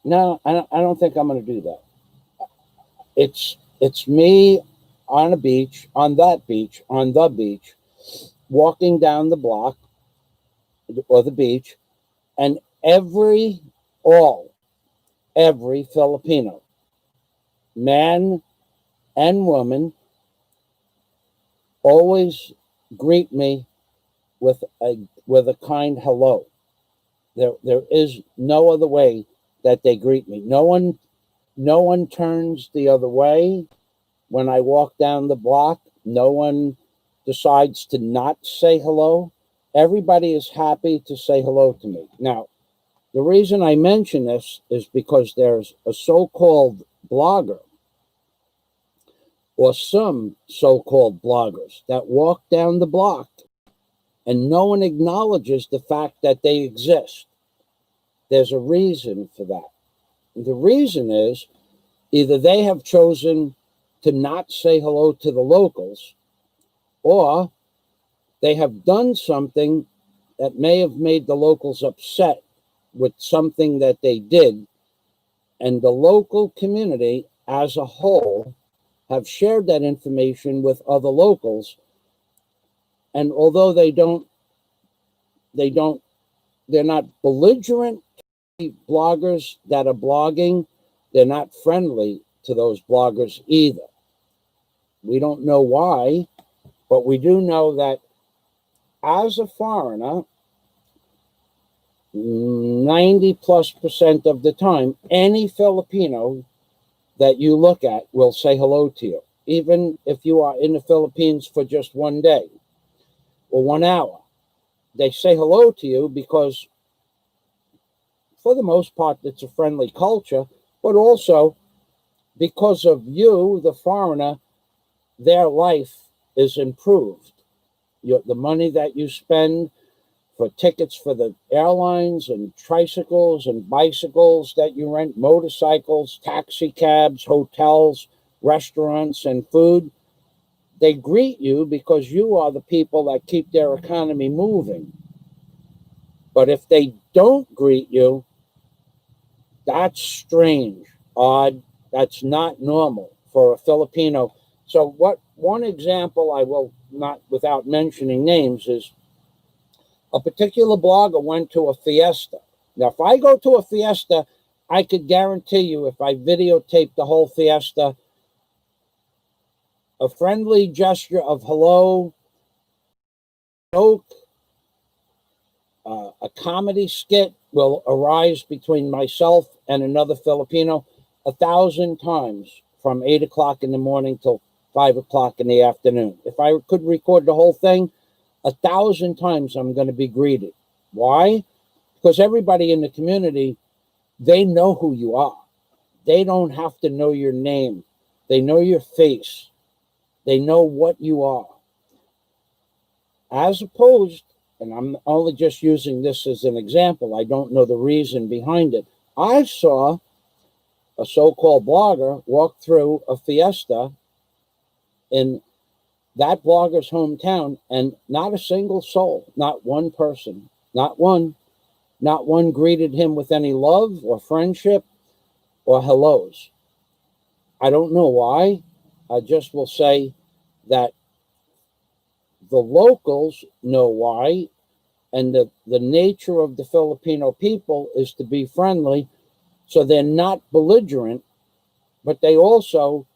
No, I don't think I'm going to do that. It's me on a beach, on the beach, walking down the block or the beach, and every Filipino, man and woman, always greet me with a kind hello. There is no other way that they greet me. No one turns the other way when I walk down the block. No one decides to not say hello. Everybody is happy to say hello to me. Now, the reason I mention this is because there's a so-called blogger, or some so-called bloggers, that walk down the block and no one acknowledges the fact that they exist. There's a reason for that. The reason is either they have chosen to not say hello to the locals, or they have done something that may have made the locals upset with something that they did, and the local community as a whole have shared that information with other locals. And although they're not belligerent bloggers that are blogging, they're not friendly to those bloggers either. We don't know why, but we do know that as a foreigner, 90+% of the time, any Filipino that you look at will say hello to you, even if you are in the Philippines for just one day or 1 hour. They say hello to you because, for the most part, it's a friendly culture, but also because of you, the foreigner, their life is improved. The money that you spend for tickets for the airlines and tricycles and bicycles that you rent, motorcycles, taxi cabs, hotels, restaurants, and food, they greet you because you are the people that keep their economy moving. But if they don't greet you, that's strange, odd, that's not normal for a Filipino. So one example I will not, without mentioning names, is a particular blogger went to a fiesta. Now, if I go to a fiesta, I could guarantee you, if I videotape the whole fiesta, a friendly gesture of hello, joke, a comedy skit will arise between myself and another Filipino 1,000 times from 8 o'clock in the morning till 5 o'clock in the afternoon. If I could record the whole thing, 1,000 times I'm going to be greeted. Why? Because everybody in the community, they know who you are. They don't have to know your name. They know your face. They know what you are. As opposed, and I'm only just using this as an example, I don't know the reason behind it. I saw a so-called blogger walk through a fiesta in that blogger's hometown, and not a single soul, not one person, not one greeted him with any love or friendship or hellos. I don't know why. I just will say that the locals know why, and the nature of the Filipino people is to be friendly, so they're not belligerent, but they also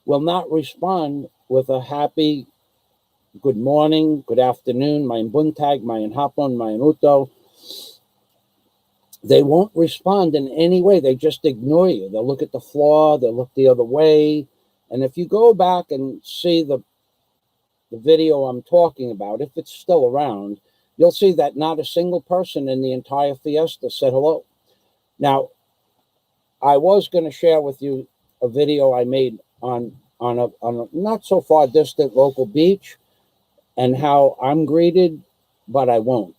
will not respond with a happy good morning, good afternoon, maayong buntag, maayong hapon, maayong uto. They won't respond in any way. They just ignore you. They'll look at the floor, they'll look the other way. And if you go back and see the video I'm talking about, if it's still around, you'll see that not a single person in the entire fiesta said hello. Now, I was going to share with you a video I made on a not so far distant local beach and how I'm greeted, but I won't.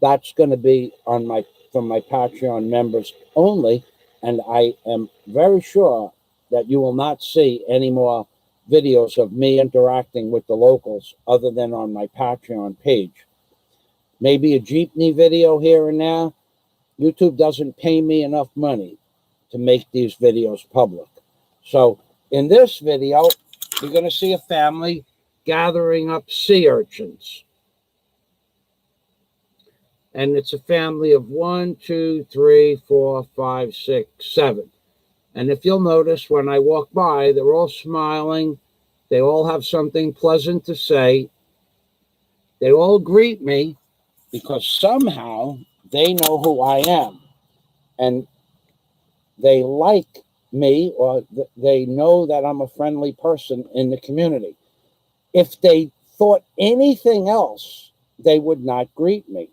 That's going to be on from my Patreon members only, and I am very sure that you will not see any more videos of me interacting with the locals other than on my Patreon page. Maybe a jeepney video here and there. YouTube doesn't pay me enough money to make these videos public. So in this video, you're going to see a family gathering up sea urchins. And it's a family of 1, 2, 3, 4, 5, 6, 7. And if you'll notice, when I walk by, they're all smiling. They all have something pleasant to say. They all greet me because somehow they know who I am. And they like me, or they know that I'm a friendly person in the community. If they thought anything else, they would not greet me.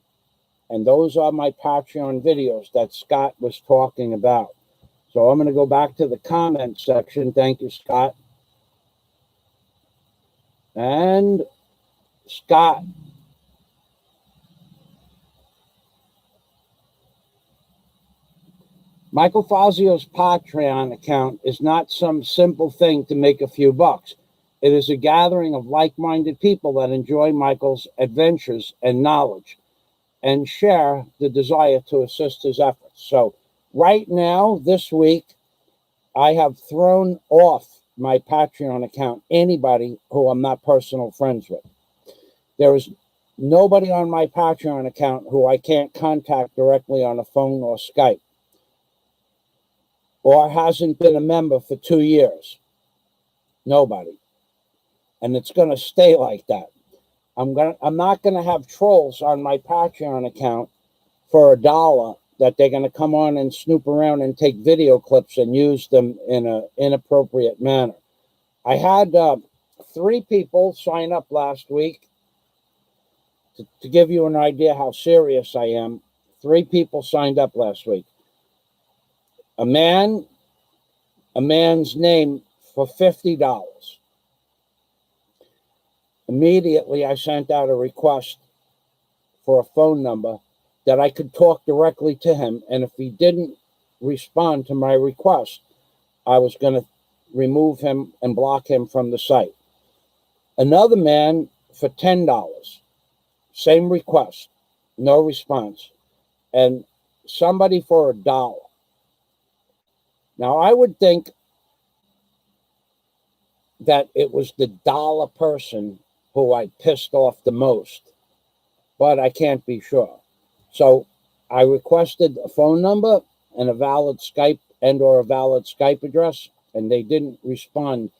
And those are my Patreon videos that Scott was talking about. So I'm going to go back to the comment section. Thank you, Scott. And Scott. Michael Fazio's Patreon account is not some simple thing to make a few bucks. It is a gathering of like-minded people that enjoy Michael's adventures and knowledge and share the desire to assist his efforts. So right now, this week, I have thrown off my Patreon account anybody who I'm not personal friends with. There is nobody on my Patreon account who I can't contact directly on a phone or Skype. or hasn't been a member for 2 years. Nobody. And it's going to stay like that. I'm not going to have trolls on my Patreon account for $1 that they're going to come on and snoop around and take video clips and use them in an inappropriate manner. I had 3 people sign up last week. To give you an idea how serious I am, 3 people signed up last week. A man's name for $50. Immediately, I sent out a request for a phone number that I could talk directly to him. And if he didn't respond to my request, I was going to remove him and block him from the site. Another man for $10, same request, no response. And somebody for $1. Now, I would think that it was the dollar person who I pissed off the most, but I can't be sure. So I requested a phone number and a valid Skype or a valid Skype address, and they didn't respond.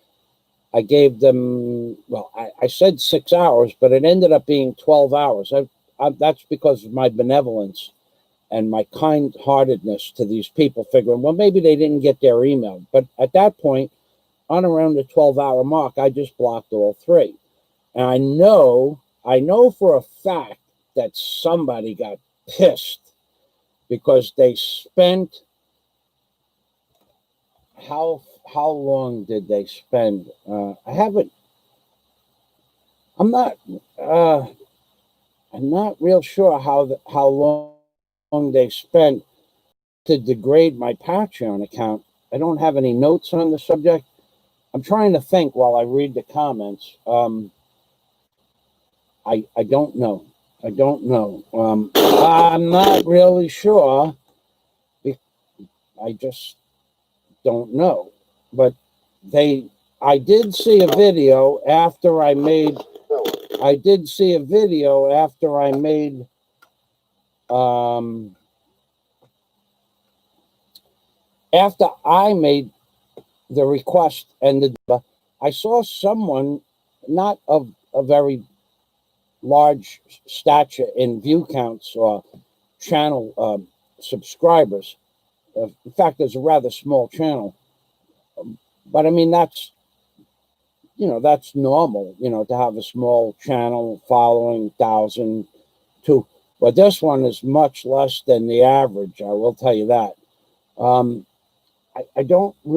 I gave them, well, I said 6 hours, but it ended up being 12 hours. That's because of my benevolence and my kind-heartedness to these people, figuring, well, maybe they didn't get their email. But at that point, on around the 12-hour mark, I just blocked all 3. And I know for a fact that somebody got pissed because they spent, how long did they spend? I'm not real sure how long they spent to degrade my Patreon account. I don't have any notes on the subject. I'm trying to think while I read the comments. I don't know. I'm not really sure. I just don't know. But I did see a video after I made after I made the request, and I saw someone not of a very large stature in view counts or channel subscribers. In fact, there's a rather small channel, but I mean that's normal. To have a small channel following 1,000, 2. But this one is much less than the average. I will tell you that. I don't